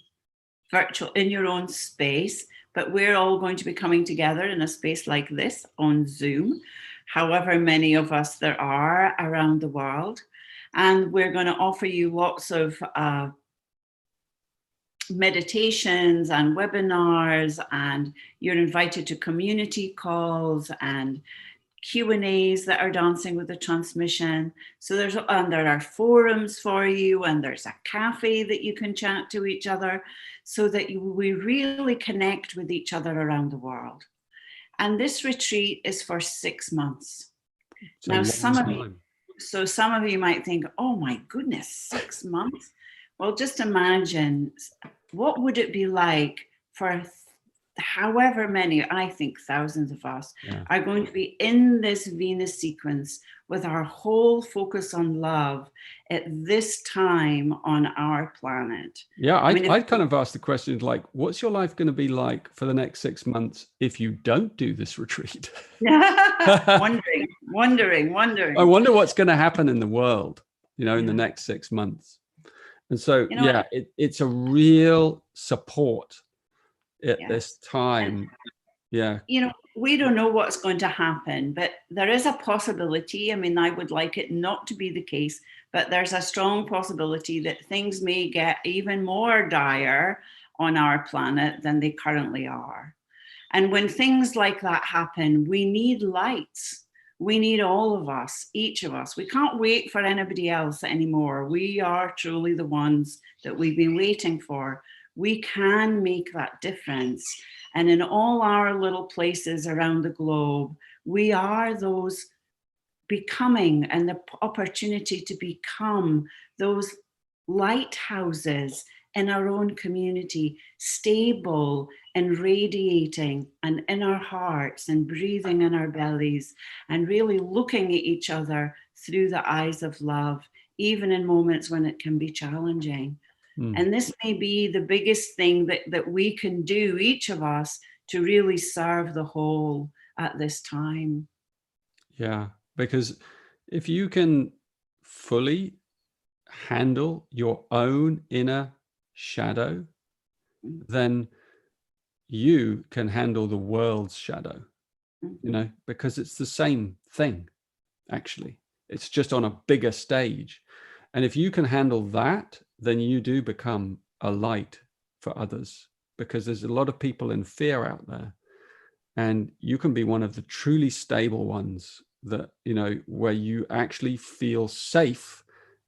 space, but we're all going to be coming together in a space like this on Zoom, however many of us there are around the world. And we're going to offer you lots of meditations and webinars, and you're invited to community calls and Q&As that are dancing with the transmission. So there are forums for you, and there's a cafe that you can chat to each other, so that we really connect with each other around the world. And this retreat is for 6 months. Now, some of you might think, oh my goodness, 6 months? Well, just imagine, what would it be like for however many, I think thousands of us, are going to be in this Venus sequence with our whole focus on love at this time on our planet. Yeah, I'd kind of ask the question, like, what's your life going to be like for the next 6 months if you don't do this retreat? Wondering. I wonder what's going to happen in the world, you know, in the next 6 months. And so, it's a real support at this time. You know, we don't know what's going to happen, but there is a possibility. I mean, I would like it not to be the case, but there's a strong possibility that things may get even more dire on our planet than they currently are. And when things like that happen, we need lights. We need all of us, each of us. We can't wait for anybody else anymore. We are truly the ones that we've been waiting for. We can make that difference. And in all our little places around the globe, we are those becoming, and the opportunity to become those lighthouses in our own community, stable and radiating and in our hearts and breathing in our bellies, and really looking at each other through the eyes of love, even in moments when it can be challenging. And this may be the biggest thing that we can do, each of us, to really serve the whole at this time. Yeah, because if you can fully handle your own inner shadow, then you can handle the world's shadow, you know, because it's the same thing, actually. It's just on a bigger stage. And if you can handle that, then you do become a light for others, because there's a lot of people in fear out there. And you can be one of the truly stable ones that, you know, where you actually feel safe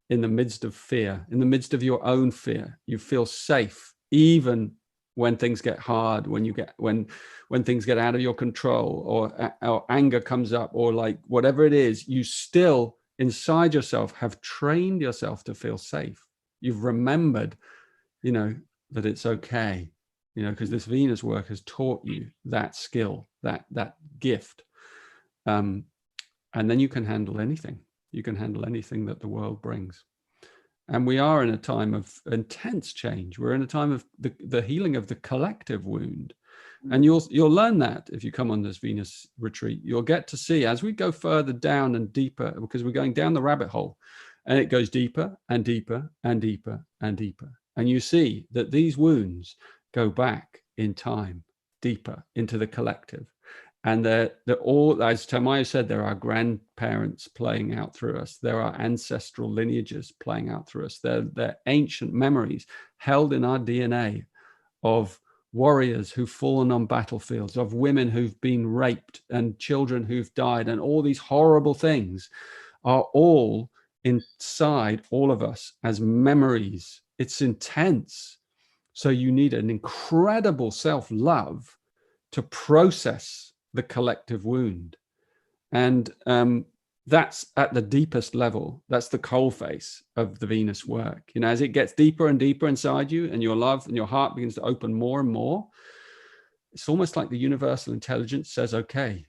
in the midst of fear, in the midst of your own fear. You feel safe, even when things get hard, when things get out of your control, or anger comes up, or like whatever it is, you still inside yourself have trained yourself to feel safe. You've remembered, you know, that it's okay, you know, because this Venus work has taught you that skill, that gift. And then you can handle anything. You can handle anything that the world brings. And we are in a time of intense change. We're in a time of the healing of the collective wound. And you'll learn that if you come on this Venus retreat. You'll get to see, as we go further down and deeper, because we're going down the rabbit hole, And it goes deeper and deeper and deeper and deeper. And you see that these wounds go back in time, deeper into the collective. And they're all, as Tanmayo said, there are grandparents playing out through us. There are ancestral lineages playing out through us. They're ancient memories held in our DNA of warriors who've fallen on battlefields, of women who've been raped, and children who've died. And all these horrible things are all inside all of us as memories. It's intense. So you need an incredible self-love to process the collective wound. And that's at the deepest level. That's the coal face of the Venus work. You know, as it gets deeper and deeper inside you, and your love and your heart begins to open more and more, it's almost like the universal intelligence says, okay,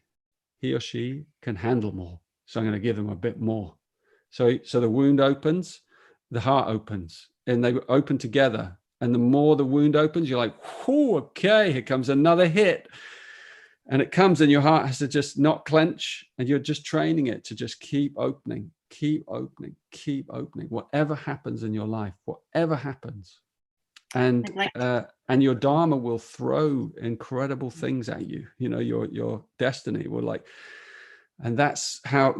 he or she can handle more. So I'm going to give them a bit more. So the wound opens, the heart opens, and they open together. And the more the wound opens, you're like, whoo, okay, here comes another hit. And it comes, and your heart has to just not clench, and you're just training it to just keep opening, keep opening, keep opening. Whatever happens in your life, whatever happens. And your Dharma will throw incredible things at you. You know, your destiny will like, and that's how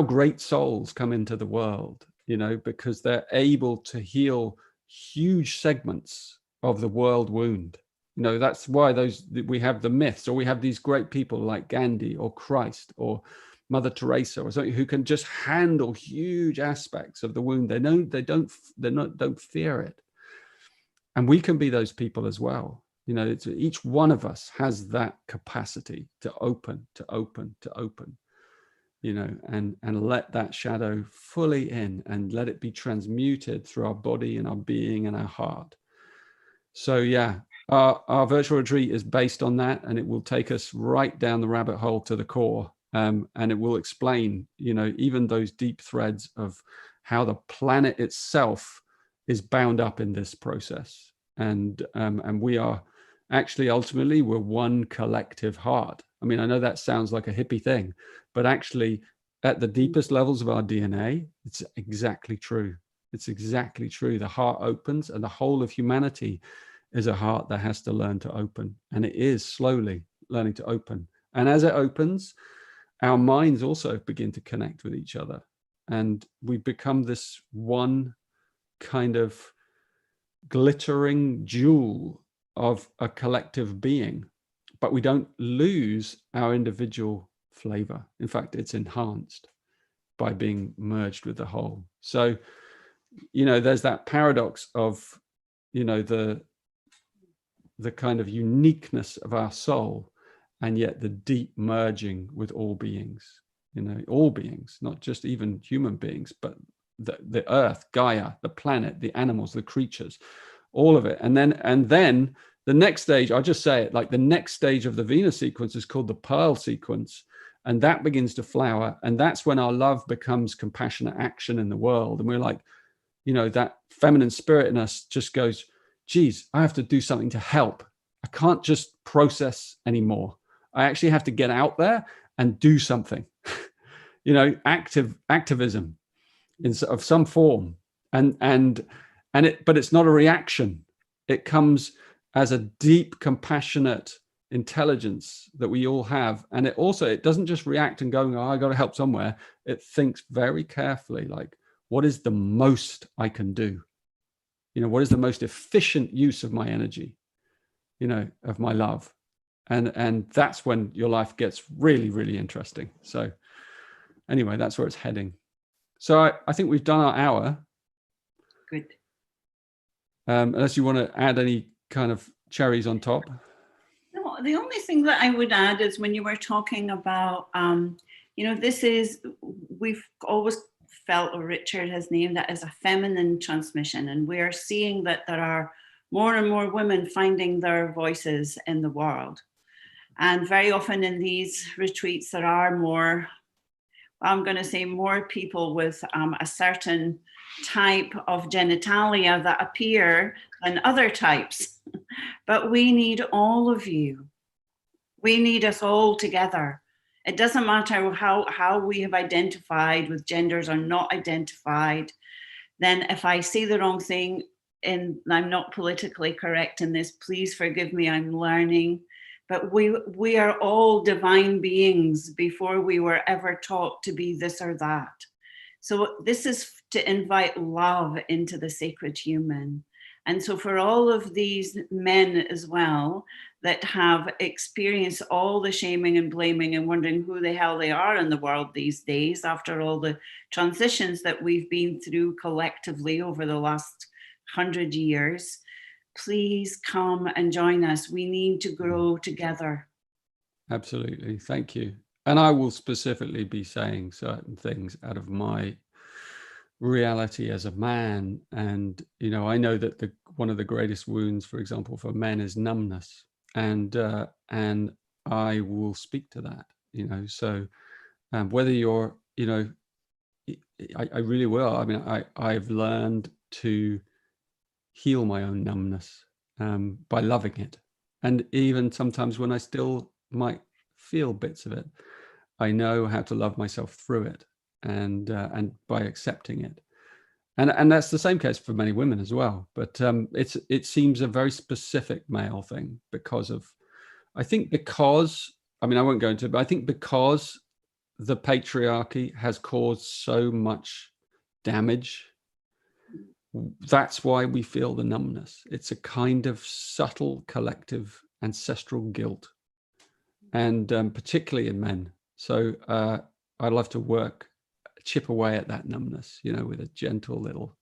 great souls come into the world, you know, because they're able to heal huge segments of the world wound. You know, that's why we have the myths, or we have these great people like Gandhi or Christ or Mother Teresa or something, who can just handle huge aspects of the wound. They don't fear it. And we can be those people as well. You know, each one of us has that capacity to open, you know, and let that shadow fully in, and let it be transmuted through our body and our being and our heart. So yeah, our virtual retreat is based on that, and it will take us right down the rabbit hole to the core. And it will explain, you know, even those deep threads of how the planet itself is bound up in this process. And we are actually, ultimately, we're one collective heart. I mean, I know that sounds like a hippie thing, but actually at the deepest levels of our DNA, it's exactly true. It's exactly true. The heart opens, and the whole of humanity is a heart that has to learn to open. And it is slowly learning to open. And as it opens, our minds also begin to connect with each other. And we become this one kind of glittering jewel of a collective being, but we don't lose our individual flavor. In fact, it's enhanced by being merged with the whole. So, you know, there's that paradox of, you know, the kind of uniqueness of our soul, and yet the deep merging with all beings, you know, all beings, not just even human beings, but the earth, Gaia, the planet, the animals, the creatures, all of it. And then the next stage, I'll just say it, like the next stage of the Venus sequence is called the Pearl sequence. And that begins to flower. And that's when our love becomes compassionate action in the world. And we're like, you know, that feminine spirit in us just goes, geez, I have to do something to help. I can't just process anymore. I actually have to get out there and do something, you know, activism of some form. But it's not a reaction. It comes as a deep, compassionate intelligence that we all have. And it doesn't just react and go, oh, I got to help somewhere. It thinks very carefully, like, what is the most I can do? You know, what is the most efficient use of my energy, you know, of my love? And that's when your life gets really, really interesting. So anyway, that's where it's heading. So I think we've done our hour. Good. Unless you want to add any kind of cherries on top. No, the only thing that I would add is when you were talking about, you know, we've always felt, or Richard has named that as a feminine transmission. And we're seeing that there are more and more women finding their voices in the world. And very often in these retreats, there are more, I'm going to say more people with a certain type of genitalia that appear than other types. But we need all of you. We need us all together It doesn't matter how we have identified with genders or not identified. Then if I say the wrong thing and I'm not politically correct in this, please forgive me, I'm learning. But we are all divine beings before we were ever taught to be this or that. So this is to invite love into the sacred human. And so for all of these men as well that have experienced all the shaming and blaming and wondering who the hell they are in the world these days, after all the transitions that we've been through collectively over the last 100 years, please come and join us. We need to grow together. Absolutely. Thank you. And I will specifically be saying certain things out of my reality as a man. And, you know, I know that one of the greatest wounds, for example, for men is numbness. And I will speak to that, you know, so whether you're, you know, I really will. I mean, I've learned to heal my own numbness by loving it. And even sometimes when I still might feel bits of it, I know how to love myself through it and by accepting it. And that's the same case for many women as well. But it seems a very specific male thing because I won't go into it, but I think because the patriarchy has caused so much damage, that's why we feel the numbness. It's a kind of subtle collective ancestral guilt, and particularly in men. So I love to chip away at that numbness, you know, with a gentle little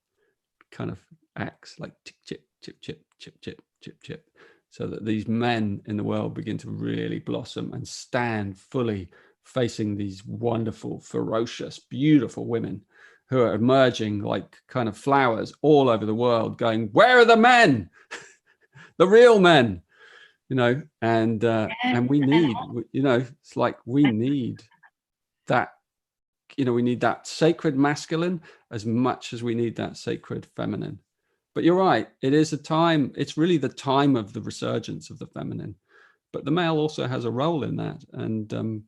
kind of axe, like tick, chip, chip, chip, chip, chip, chip, chip, so that these men in the world begin to really blossom and stand fully facing these wonderful, ferocious, beautiful women who are emerging like kind of flowers all over the world, going, where are the men? The real men, you know, and we need, you know, it's like we need that, you know, we need that sacred masculine as much as we need that sacred feminine. But you're right, it is a time, it's really the time of the resurgence of the feminine. But the male also has a role in that, and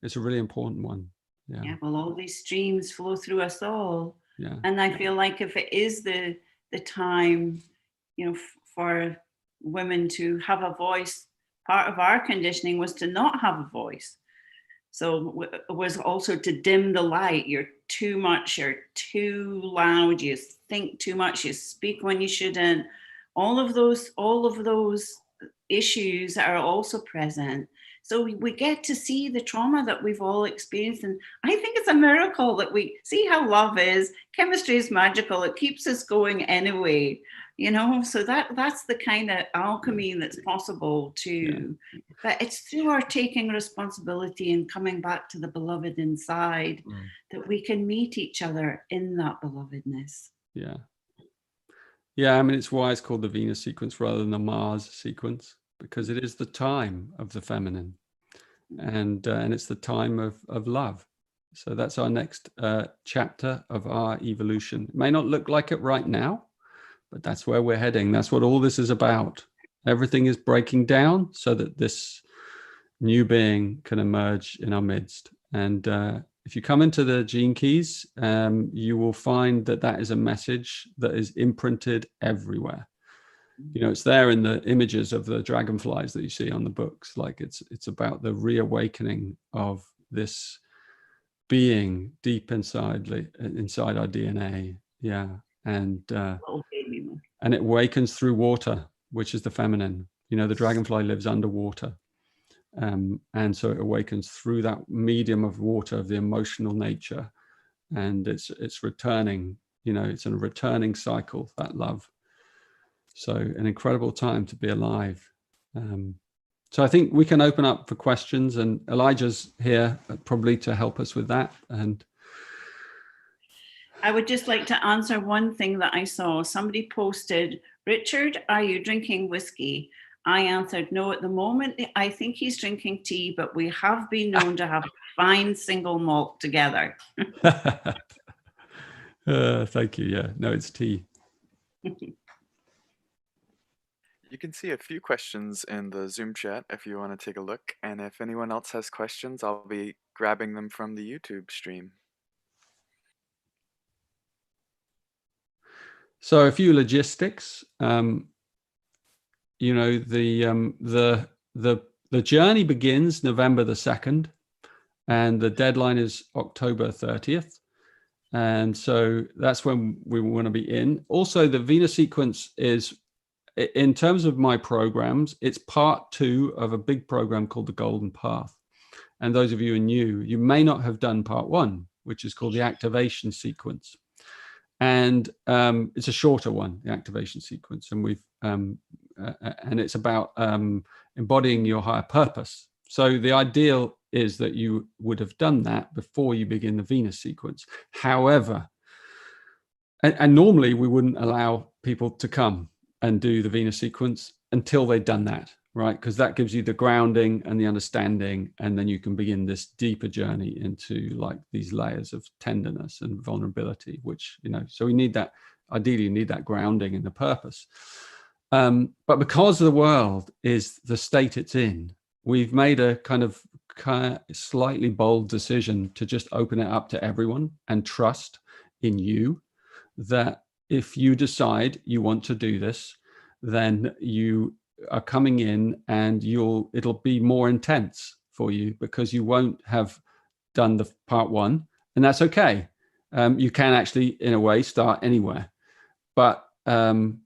it's a really important one. Yeah, well, all these streams flow through us all. Yeah. And I feel like if it is the time, you know, for women to have a voice, part of our conditioning was to not have a voice. So it was also to dim the light. You're too much, you're too loud, you think too much, you speak when you shouldn't. All of those issues are also present. So we get to see the trauma that we've all experienced. And I think it's a miracle that we see how love is. Chemistry is magical. It keeps us going anyway, you know, so that's the kind of alchemy that's possible too. Yeah. But it's through our taking responsibility and coming back to the beloved inside that we can meet each other in that belovedness. Yeah. Yeah, I mean, it's why it's called the Venus sequence rather than the Mars sequence, because it is the time of the feminine, and it's the time of love. So that's our next chapter of our evolution. It may not look like it right now, but that's where we're heading. That's what all this is about. Everything is breaking down so that this new being can emerge in our midst. And if you come into the Gene Keys, you will find that is a message that is imprinted everywhere. You know, it's there in the images of the dragonflies that you see on the books. Like it's about the reawakening of this being deep inside our DNA. Yeah. And it awakens through water, which is the feminine. You know, the dragonfly lives underwater. And so it awakens through that medium of water, of the emotional nature. And it's returning, you know, it's a returning cycle, that love. So an incredible time to be alive. So I think we can open up for questions, and Elijah's here probably to help us with that. And I would just like to answer one thing that I saw. Somebody posted, Richard, are you drinking whiskey? I answered, no, at the moment, I think he's drinking tea, but we have been known to have a fine single malt together. Thank you. Yeah, no, it's tea. You can see a few questions in the Zoom chat if you want to take a look. And if anyone else has questions, I'll be grabbing them from the YouTube stream. So a few logistics. You know, the journey begins November the 2nd, and the deadline is October 30th. And so that's when we want to be in. Also, the Venus sequence is, in terms of my programs, it's part 2 of a big program called the Golden Path. And those of you who are new, you may not have done part 1, which is called the activation sequence. And it's a shorter one, the activation sequence. And and it's about embodying your higher purpose. So the ideal is that you would have done that before you begin the Venus sequence. However, and normally we wouldn't allow people to come and do the Venus sequence until they've done that, right? Because that gives you the grounding and the understanding, and then you can begin this deeper journey into like these layers of tenderness and vulnerability, which, you know, so we need that, ideally you need that grounding and the purpose. But because the world is the state it's in, we've made a kind of slightly bold decision to just open it up to everyone and trust in you that if you decide you want to do this, then you are coming in and it'll be more intense for you because you won't have done the part 1, and that's okay. You can actually, in a way, start anywhere, but you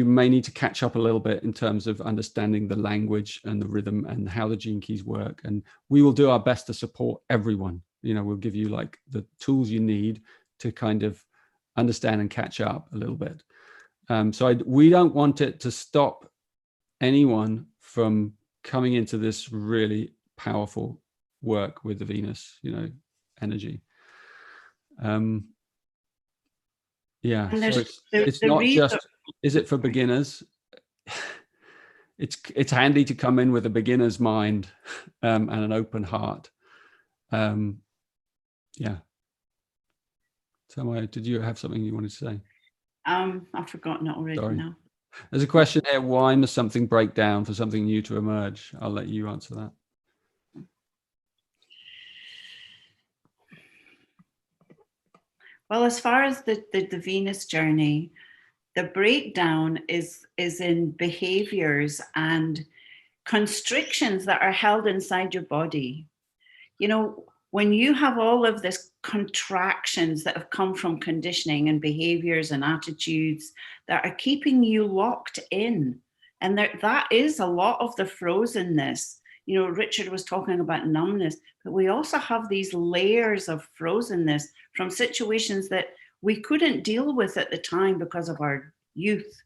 may need to catch up a little bit in terms of understanding the language and the rhythm and how the gene keys work. And we will do our best to support everyone. You know, we'll give you like the tools you need to kind of understand and catch up a little bit. We don't want it to stop anyone from coming into this really powerful work with the Venus, you know, energy. Yeah, so it's not just, is it for beginners? It's handy to come in with a beginner's mind and an open heart. Yeah. Tanmayo, did you have something you wanted to say? I've forgotten it already. Sorry. Now. There's a question here, why must something break down for something new to emerge? I'll let you answer that. Well, as far as the Venus journey, the breakdown is in behaviors and constrictions that are held inside your body. You know, when you have all of this contractions that have come from conditioning and behaviors and attitudes that are keeping you locked in, and that is a lot of the frozenness. You know, Richard was talking about numbness, but we also have these layers of frozenness from situations that we couldn't deal with at the time because of our youth.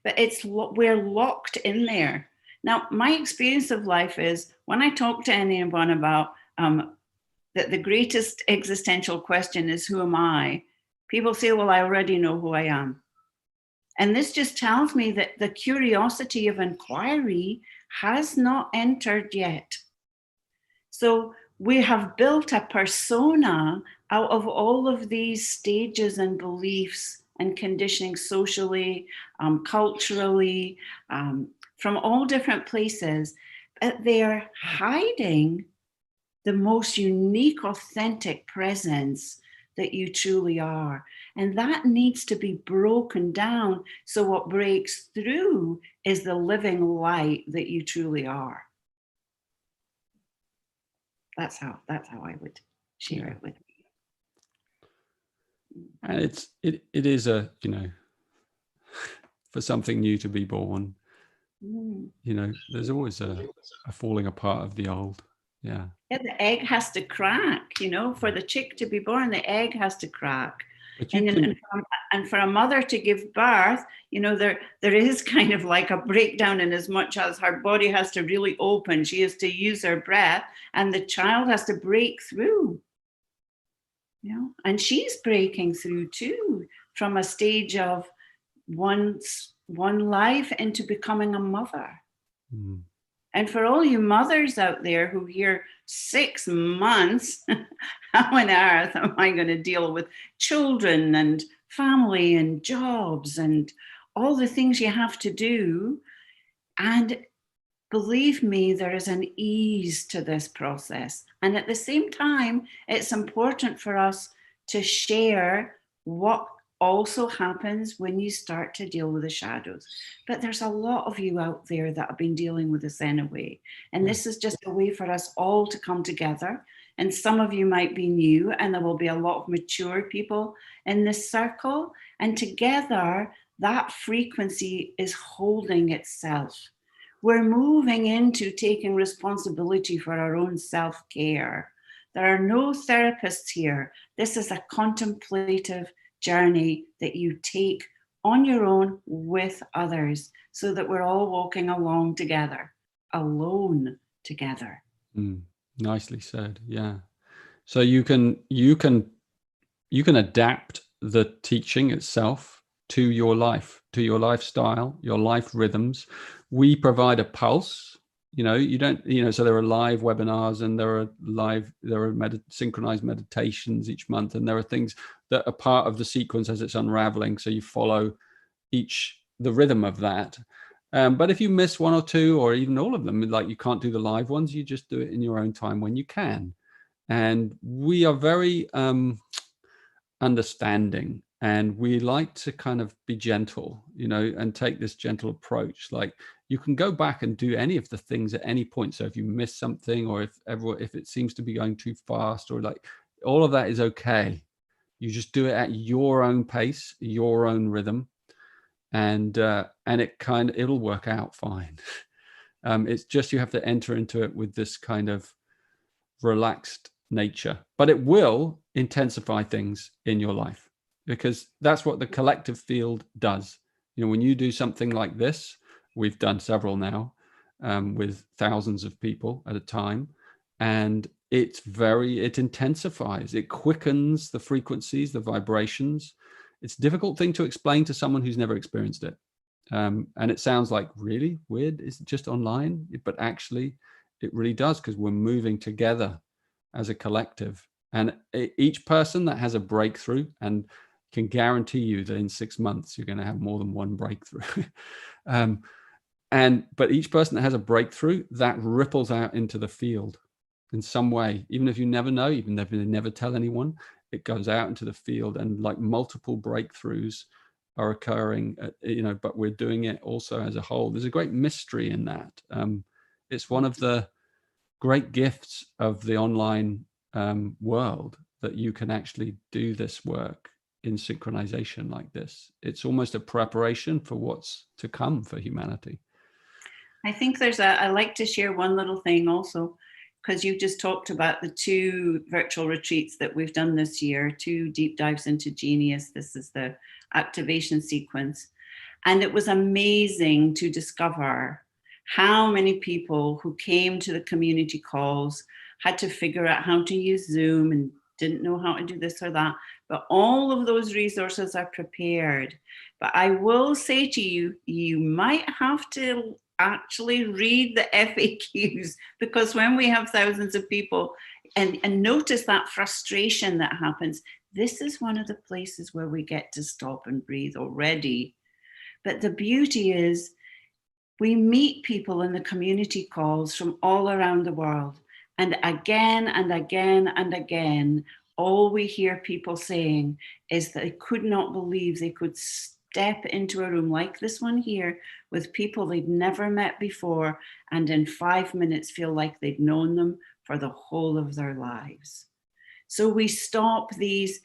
But we're locked in there. Now, my experience of life is when I talk to anyone about that the greatest existential question is, who am I? People say, well, I already know who I am. And this just tells me that the curiosity of inquiry has not entered yet. So we have built a persona out of all of these stages and beliefs and conditioning socially, culturally, from all different places, but they're hiding the most unique, authentic presence that you truly are. And that needs to be broken down. So what breaks through is the living light that you truly are. That's how I would share it with you. And it is a, you know, for something new to be born, you know, there's always a falling apart of the old. Yeah. Yeah, the egg has to crack, you know, for the chick to be born, the egg has to crack. And for a mother to give birth, you know, there is kind of like a breakdown in as much as her body has to really open. She has to use her breath and the child has to break through, you know, and she's breaking through too from a stage of one life into becoming a mother. Mm. And for all you mothers out there who hear 6 months, how on earth am I going to deal with children and family and jobs and all the things you have to do. And believe me, there is an ease to this process. And at the same time, it's important for us to share what also happens when you start to deal with the shadows. But there's a lot of you out there that have been dealing with this anyway. And this is just a way for us all to come together. And some of you might be new, and there will be a lot of mature people in this circle. And together, that frequency is holding itself. We're moving into taking responsibility for our own self-care. There are no therapists here. This is a contemplative journey that you take on your own with others, so that we're all walking along together, alone together. Nicely said. Yeah. So you can adapt the teaching itself to your life, to your lifestyle, your life rhythms. We provide a pulse. You don't, so there are live webinars, and there are synchronized meditations each month, and there are things that are part of the sequence as it's unraveling. So you follow the rhythm of that. But if you miss one or two, or even all of them, like you can't do the live ones, you just do it in your own time when you can. And we are very understanding, and we like to kind of be gentle, and take this gentle approach. Like, you can go back and do any of the things at any point. So if you miss something, or if it seems to be going too fast, or like, all of that is okay. You just do it at your own pace, your own rhythm, and it'll work out fine. It's just, you have to enter into it with this kind of relaxed nature, but it will intensify things in your life, because that's what the collective field does. When you do something like this, we've done several now, with thousands of people at a time, and it intensifies, it quickens the frequencies, the vibrations. It's a difficult thing to explain to someone who's never experienced it. And it sounds like really weird. Is it just online? But actually, it really does, because we're moving together as a collective. And each person that has a breakthrough, and can guarantee you that in 6 months, you're going to have more than one breakthrough. But each person that has a breakthrough, that ripples out into the field in some way. Even if you never know, even if they never tell anyone, it goes out into the field, and like multiple breakthroughs are occurring, but we're doing it also as a whole. There's a great mystery in that. It's one of the great gifts of the online world, that you can actually do this work in synchronization like this. It's almost a preparation for what's to come for humanity. I think I like to share one little thing also, because you just talked about the 2 virtual retreats that we've done this year, 2 deep dives into genius. This is the activation sequence. And it was amazing to discover how many people who came to the community calls had to figure out how to use Zoom and didn't know how to do this or that. But all of those resources are prepared. But I will say to you, you might have to actually read the FAQs, because when we have thousands of people, and notice that frustration that happens, this is one of the places where we get to stop and breathe already. But the beauty is, we meet people in the community calls from all around the world. And again and again and again, all we hear people saying is that they could not believe they could step into a room like this one here with people they'd never met before, and in 5 minutes feel like they'd known them for the whole of their lives. So we stop these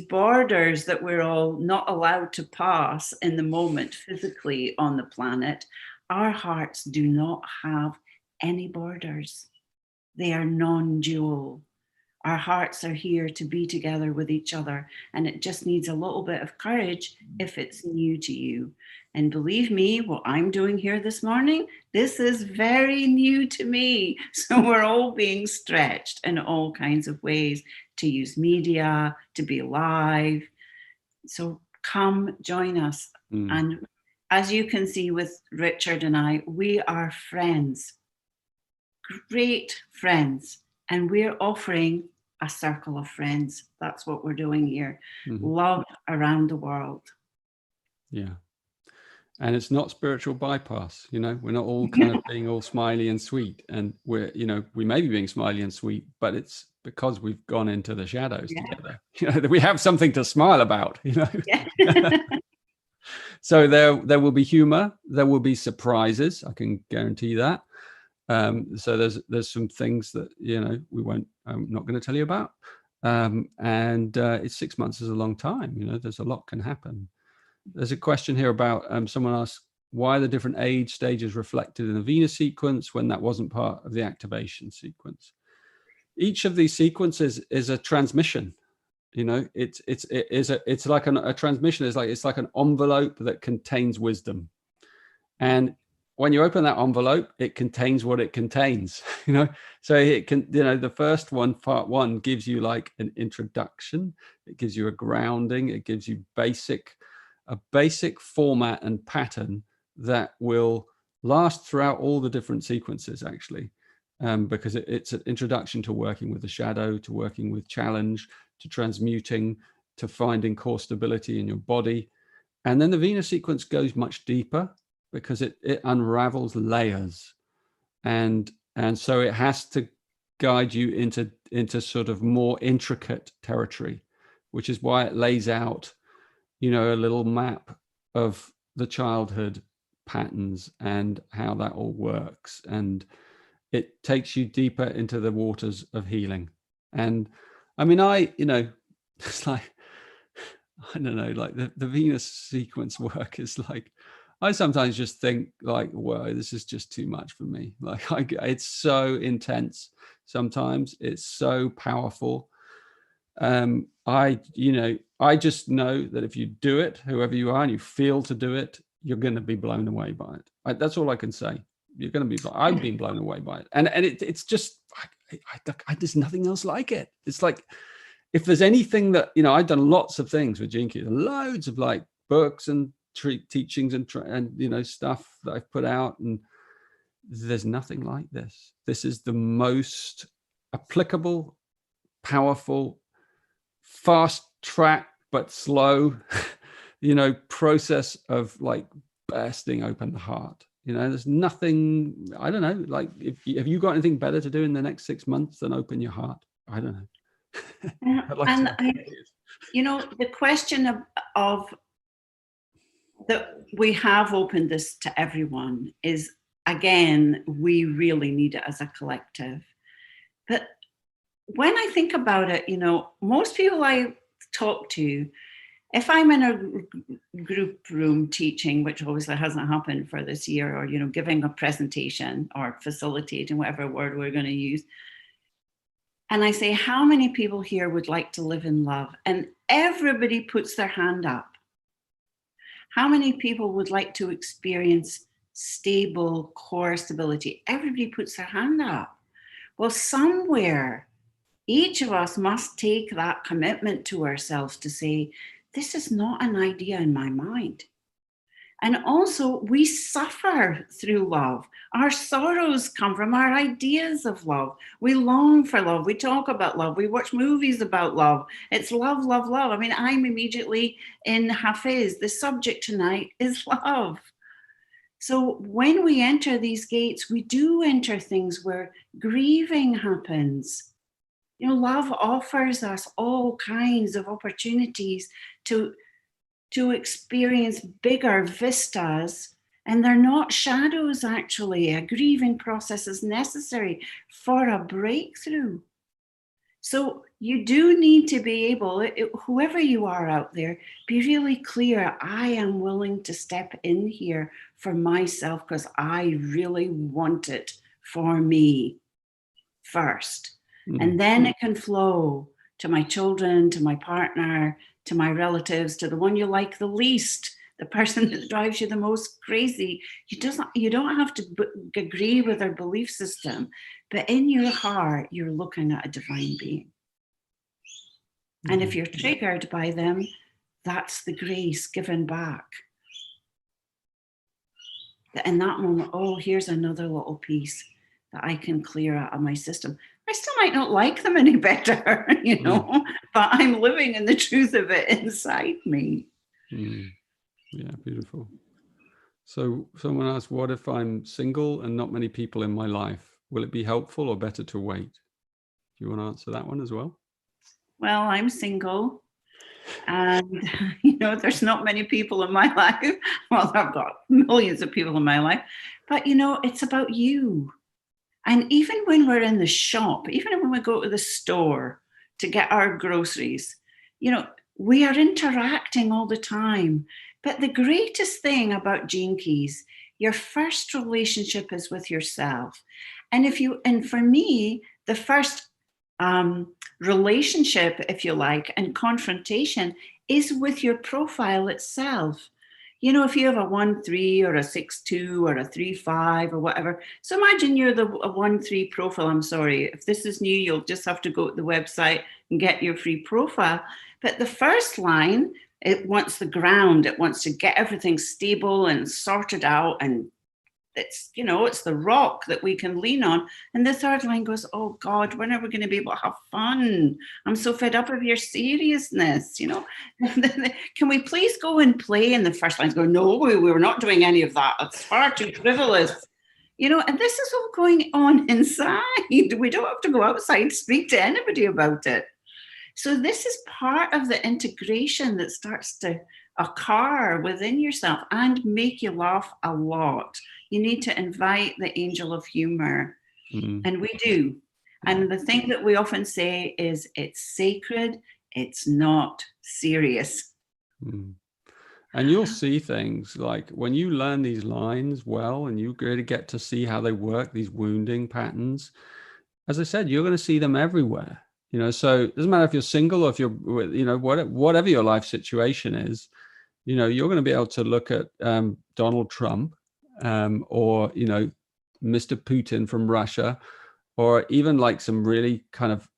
borders that we're all not allowed to pass in the moment physically on the planet. Our hearts do not have any borders. They are non-dual. Our hearts are here to be together with each other, and it just needs a little bit of courage if it's new to you. And believe me, what I'm doing here this morning, this is very new to me. So we're all being stretched in all kinds of ways to use media, to be live. So come join us. And as you can see with Richard and I, we are friends, great friends. And we're offering a circle of friends. That's what we're doing here. Love around the world. Yeah. And it's not spiritual bypass, you know, we're not all kind of being all smiley and sweet, and we're, you know, we may be being smiley and sweet, but it's because we've gone into the shadows together, you know, that we have something to smile about, you know. So there will be humor, there will be surprises, I can guarantee that. So there's some things that, you know, I'm not going to tell you about. And it's 6 months is a long time, you know, there's a lot can happen. There's a question here about someone asked, why the different age stages reflected in the Venus sequence when that wasn't part of the activation sequence? Each of these sequences is a transmission. You know, it's like a transmission is like, it's like an envelope that contains wisdom. And when you open that envelope, it contains what it contains, you know. So it can, you know, the first one, part one, gives you like an introduction. It gives you a grounding. It gives you a basic format and pattern that will last throughout all the different sequences, actually, because it's an introduction to working with the shadow, to working with challenge, to transmuting, to finding core stability in your body. And then the Venus sequence goes much deeper because it unravels layers. And so it has to guide you into sort of more intricate territory, which is why it lays out, you know, a little map of the childhood patterns and how that all works. And it takes you deeper into the waters of healing. And I mean, you know, it's like, I don't know, like the Venus sequence work is like, I sometimes just think like, whoa, this is just too much for me. Like it's so intense. Sometimes it's so powerful. I just know that if you do it, whoever you are, and you feel to do it, you're going to be blown away by it. That's all I can say. You're going to be, I've been blown away by it. And it's just, there's nothing else like it. It's like, if there's anything that, you know, I've done lots of things with Gene Keys, loads of like books and teachings and, you know, stuff that I've put out, and there's nothing like this. This is the most applicable, powerful, fast track, but slow, you know, process of like bursting open the heart. You know, there's nothing, I don't know, like have you got anything better to do in the next 6 months than open your heart? I don't know. You know, the question of that we have opened this to everyone is, again, we really need it as a collective. But when I think about it, you know, most people I talk to, if I'm in a group room teaching, which obviously hasn't happened for this year, or, you know, giving a presentation or facilitating, whatever word we're going to use, and I say, how many people here would like to live in love? And everybody puts their hand up. How many people would like to experience stable core stability? Everybody puts their hand up. Well, somewhere, each of us must take that commitment to ourselves to say, this is not an idea in my mind. And also, we suffer through love. Our sorrows come from our ideas of love. We long for love. We talk about love. We watch movies about love. It's love, love, love. I mean, I'm immediately in Hafiz. The subject tonight is love. So when we enter these gates, we do enter things where grieving happens. You know, love offers us all kinds of opportunities to experience bigger vistas, and they're not shadows, actually. A grieving process is necessary for a breakthrough. So you do need to be able, whoever you are out there, be really clear, I am willing to step in here for myself because I really want it for me first. And then it can flow to my children, to my partner, to my relatives, to the one you like the least, the person that drives you the most crazy. You don't have to agree with their belief system, but in your heart, you're looking at a divine being. And if you're triggered by them, that's the grace given back. In that moment, oh, here's another little piece that I can clear out of my system. I still might not like them any better, you know, but I'm living in the truth of it inside me. Yeah, beautiful. So someone asked, what if I'm single and not many people in my life? Will it be helpful or better to wait? Do you want to answer that one as well? Well, I'm single, and there's not many people in my life. Well, I've got millions of people in my life, but it's about you. And even when we're in the shop, even when we go to the store to get our groceries, we are interacting all the time. But the greatest thing about Gene Keys, your first relationship is with yourself. And for me, the first relationship, if you like, and confrontation is with your profile itself. If you have a 1-3 or a 6-2 or a 3-5 or whatever. So imagine you're a 1-3 profile. I'm sorry, if this is new, you'll just have to go to the website and get your free profile. But the first line, it wants the ground. It wants to get everything stable and sorted out, and it's the rock that we can lean on. And the third line goes, oh God, when are we going to be able to have fun? I'm so fed up of your seriousness. Can we please go and play? And the first line's go, no, we're not doing any of that. It's far too frivolous. And this is all going on inside. We don't have to go outside and speak to anybody about it. So this is part of the integration that starts to occur within yourself and make you laugh a lot. You need to invite the angel of humor. And we do. And the thing that we often say is it's sacred, it's not serious. And you'll see things like when you learn these lines well and you really get to see how they work, these wounding patterns, as I said, you're going to see them everywhere. So it doesn't matter if you're single or if you're, whatever your life situation is, you're going to be able to look at Donald Trump or, Mr. Putin from Russia, or even like some really kind of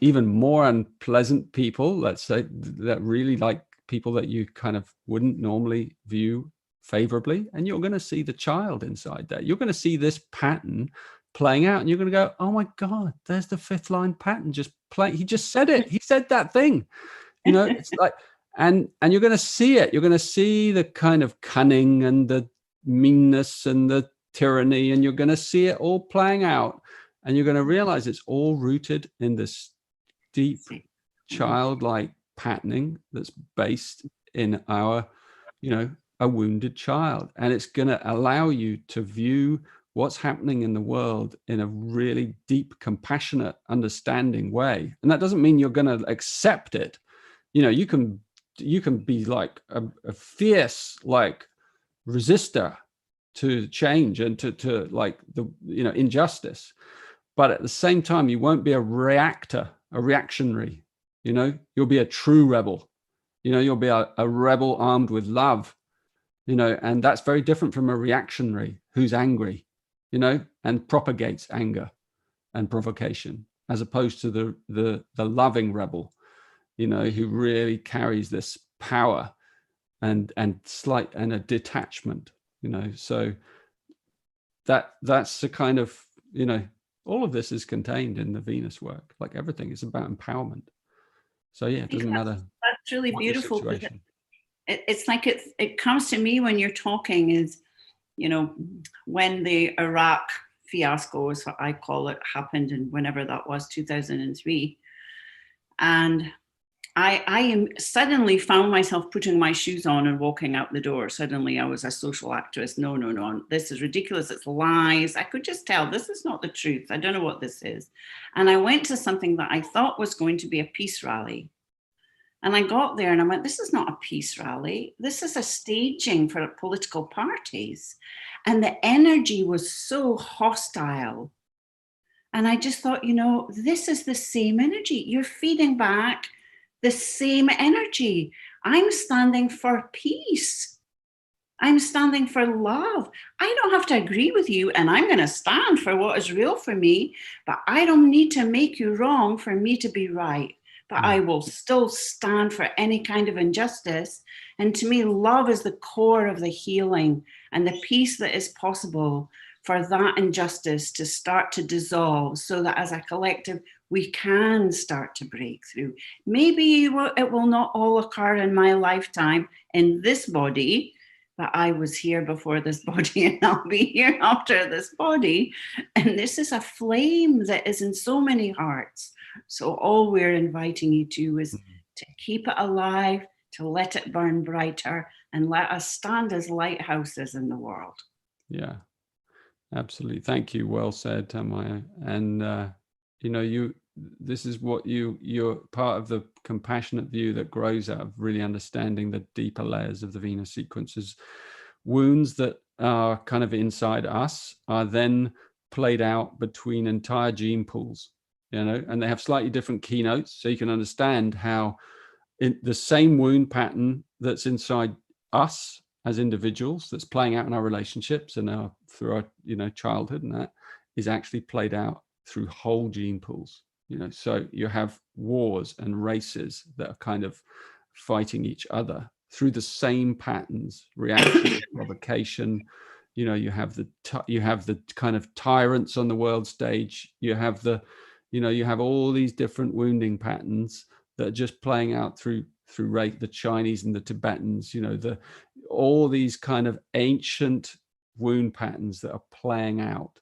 even more unpleasant people, let's say, that really like people that you kind of wouldn't normally view favorably. And you're going to see the child inside that. You're going to see this pattern playing out, and you're going to go, oh my God, there's the fifth line pattern just play. He just said it. He said that thing. It's like, and you're going to see it. You're going to see the kind of cunning and the meanness and the tyranny, and you're going to see it all playing out. And you're going to realize it's all rooted in this deep childlike patterning that's based in our, a wounded child. And it's going to allow you to view what's happening in the world in a really deep, compassionate, understanding way. And that doesn't mean you're going to accept it. You can be like a fierce, like resistor to change and to like the, injustice. But at the same time, you won't be a reactor, a reactionary, you'll be a true rebel, you'll be a rebel armed with love, and that's very different from a reactionary who's angry, and propagates anger and provocation, as opposed to the loving rebel, who really carries this power and a detachment, so that's the kind of, all of this is contained in the Venus work. Like everything is about empowerment. So yeah, it doesn't matter. That's really beautiful. It's like it comes to me when you're talking is, when the Iraq fiasco, is what I call it, happened, and whenever that was, 2003. And I suddenly found myself putting my shoes on and walking out the door. Suddenly I was a social activist. No, this is ridiculous. It's lies. I could just tell this is not the truth. I don't know what this is. And I went to something that I thought was going to be a peace rally. And I got there and I went, this is not a peace rally. This is a staging for political parties. And the energy was so hostile. And I just thought, this is the same energy. You're feeding back the same energy. I'm standing for peace. I'm standing for love. I don't have to agree with you, and I'm going to stand for what is real for me, but I don't need to make you wrong for me to be right. But I will still stand for any kind of injustice. And to me, love is the core of the healing and the peace that is possible for that injustice to start to dissolve, so that as a collective, we can start to break through. Maybe it will not all occur in my lifetime in this body, that I was here before this body and I'll be here after this body. And this is a flame that is in so many hearts. So all we're inviting you to is to keep it alive, to let it burn brighter, and let us stand as lighthouses in the world. Yeah, absolutely. Thank you. Well said, Tanmayo. And this is what you're part of the compassionate view that grows out of really understanding the deeper layers of the Venus sequences. Wounds that are kind of inside us are then played out between entire gene pools, and they have slightly different keynotes, so you can understand how the same wound pattern that's inside us as individuals, that's playing out in our relationships and through our childhood, and that is actually played out through whole gene pools. So you have wars and races that are kind of fighting each other through the same patterns, reaction, provocation. You have the kind of tyrants on the world stage. You have all these different wounding patterns that are just playing out through the Chinese and the Tibetans. All these kind of ancient wound patterns that are playing out.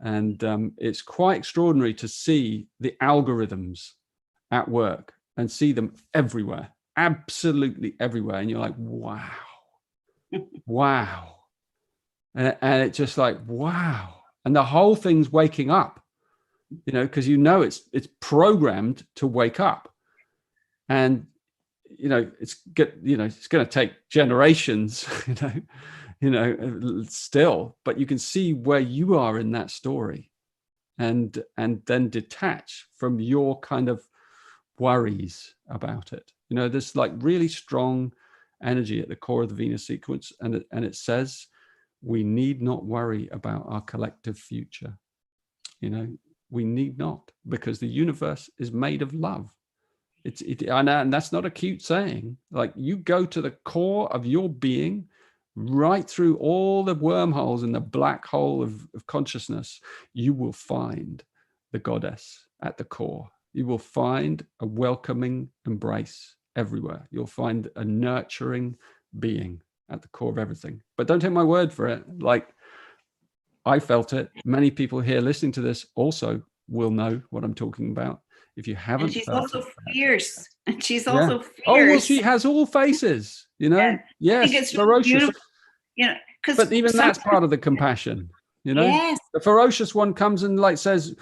And it's quite extraordinary to see the algorithms at work and see them everywhere, absolutely everywhere. And you're like, wow, wow. And it's just like, wow. And the whole thing's waking up, because it's programmed to wake up. And, it's going to take generations, still, but you can see where you are in that story, and then detach from your kind of worries about it. There's like really strong energy at the core of the Venus sequence, and it says we need not worry about our collective future. We need not, because the universe is made of love. And that's not a cute saying. Like, you go to the core of your being, right through all the wormholes in the black hole of consciousness, you will find the goddess at the core. You will find a welcoming embrace everywhere. You'll find a nurturing being at the core of everything. But don't take my word for it. Like, I felt it. Many people here listening to this also will know what I'm talking about. If you haven't, and she's felt also it, fierce. And she's also fierce. Oh, well, she has all faces, Yeah. Yes, I think it's ferocious. Because But even that's part of the compassion, Yes. The ferocious one comes and says,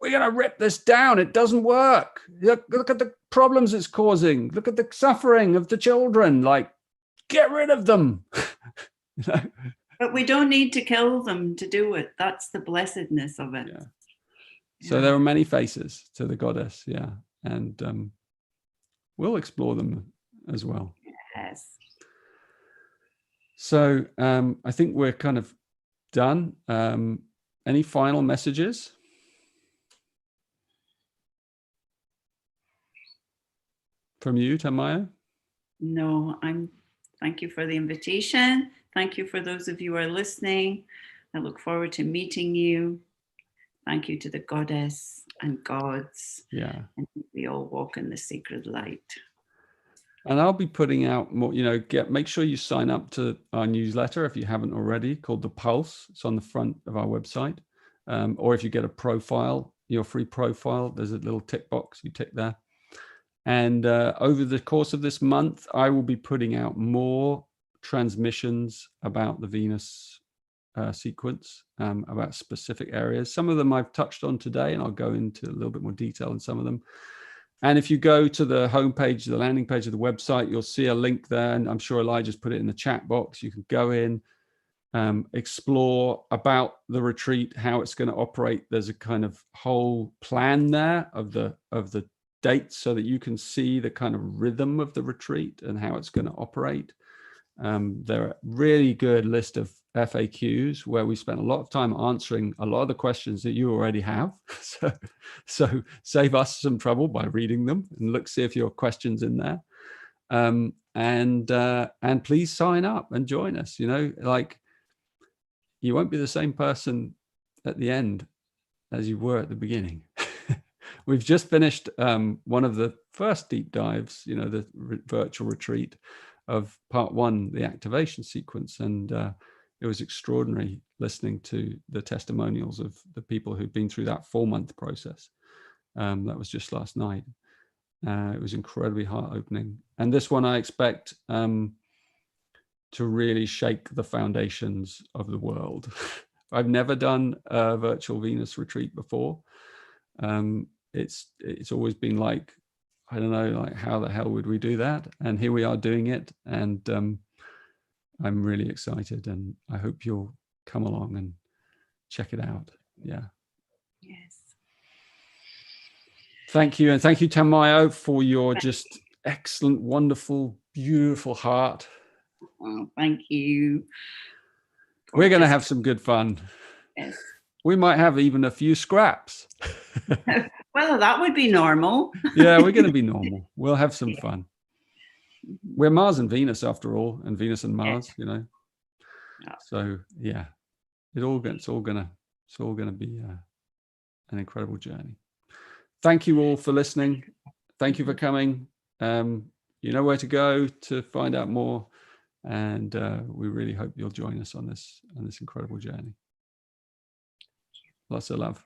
we're going to rip this down. It doesn't work. Look at the problems it's causing. Look at the suffering of the children. Get rid of them. But we don't need to kill them to do it. That's the blessedness of it. Yeah. So there are many faces to the goddess, and we'll explore them as well. Yes. So I think we're kind of done. Any final messages? From you, Tanmayo? No, thank you for the invitation. Thank you for those of you who are listening. I look forward to meeting you. Thank you to the goddess and gods. Yeah. And we all walk in the sacred light. And I'll be putting out more, make sure you sign up to our newsletter if you haven't already, called The Pulse. It's on the front of our website. Or if you get a profile, your free profile, there's a little tick box, you tick there. And over the course of this month, I will be putting out more transmissions about the Venus sequence, about specific areas. Some of them I've touched on today, and I'll go into a little bit more detail in some of them. And if you go to the homepage, the landing page of the website, you'll see a link there. And I'm sure Elijah's put it in the chat box. You can go in, explore about the retreat, how it's going to operate. There's a kind of whole plan there of the dates, so that you can see the kind of rhythm of the retreat and how it's going to operate. There are a really good list of FAQs where we spent a lot of time answering a lot of the questions that you already have. So save us some trouble by reading them and see if your question's in there. And please sign up and join us. You won't be the same person at the end as you were at the beginning. We've just finished one of the first deep dives, the virtual retreat of part 1, the activation sequence, and it was extraordinary listening to the testimonials of the people who've been through that 4-month process. That was just last night. It was incredibly heart-opening, and this one I expect to really shake the foundations of the world. I've never done a virtual Venus retreat before. It's always been like, I don't know, like how the hell would we do that? And here we are doing it, and I'm really excited, and I hope you'll come along and check it out. Yeah. Yes. Thank you, and thank you, Tanmayo, for your just excellent, wonderful, beautiful heart. Oh, thank you. We're going to have some good fun. Yes. We might have even a few scraps. Well, that would be normal. Yeah, we're going to be normal. We'll have some fun. We're Mars and Venus, after all, and Venus and Mars, you know. Yeah. So yeah, it's all gonna be an incredible journey. Thank you all for listening. Thank you for coming. You know where to go to find out more, and we really hope you'll join us on this incredible journey. Lots of love.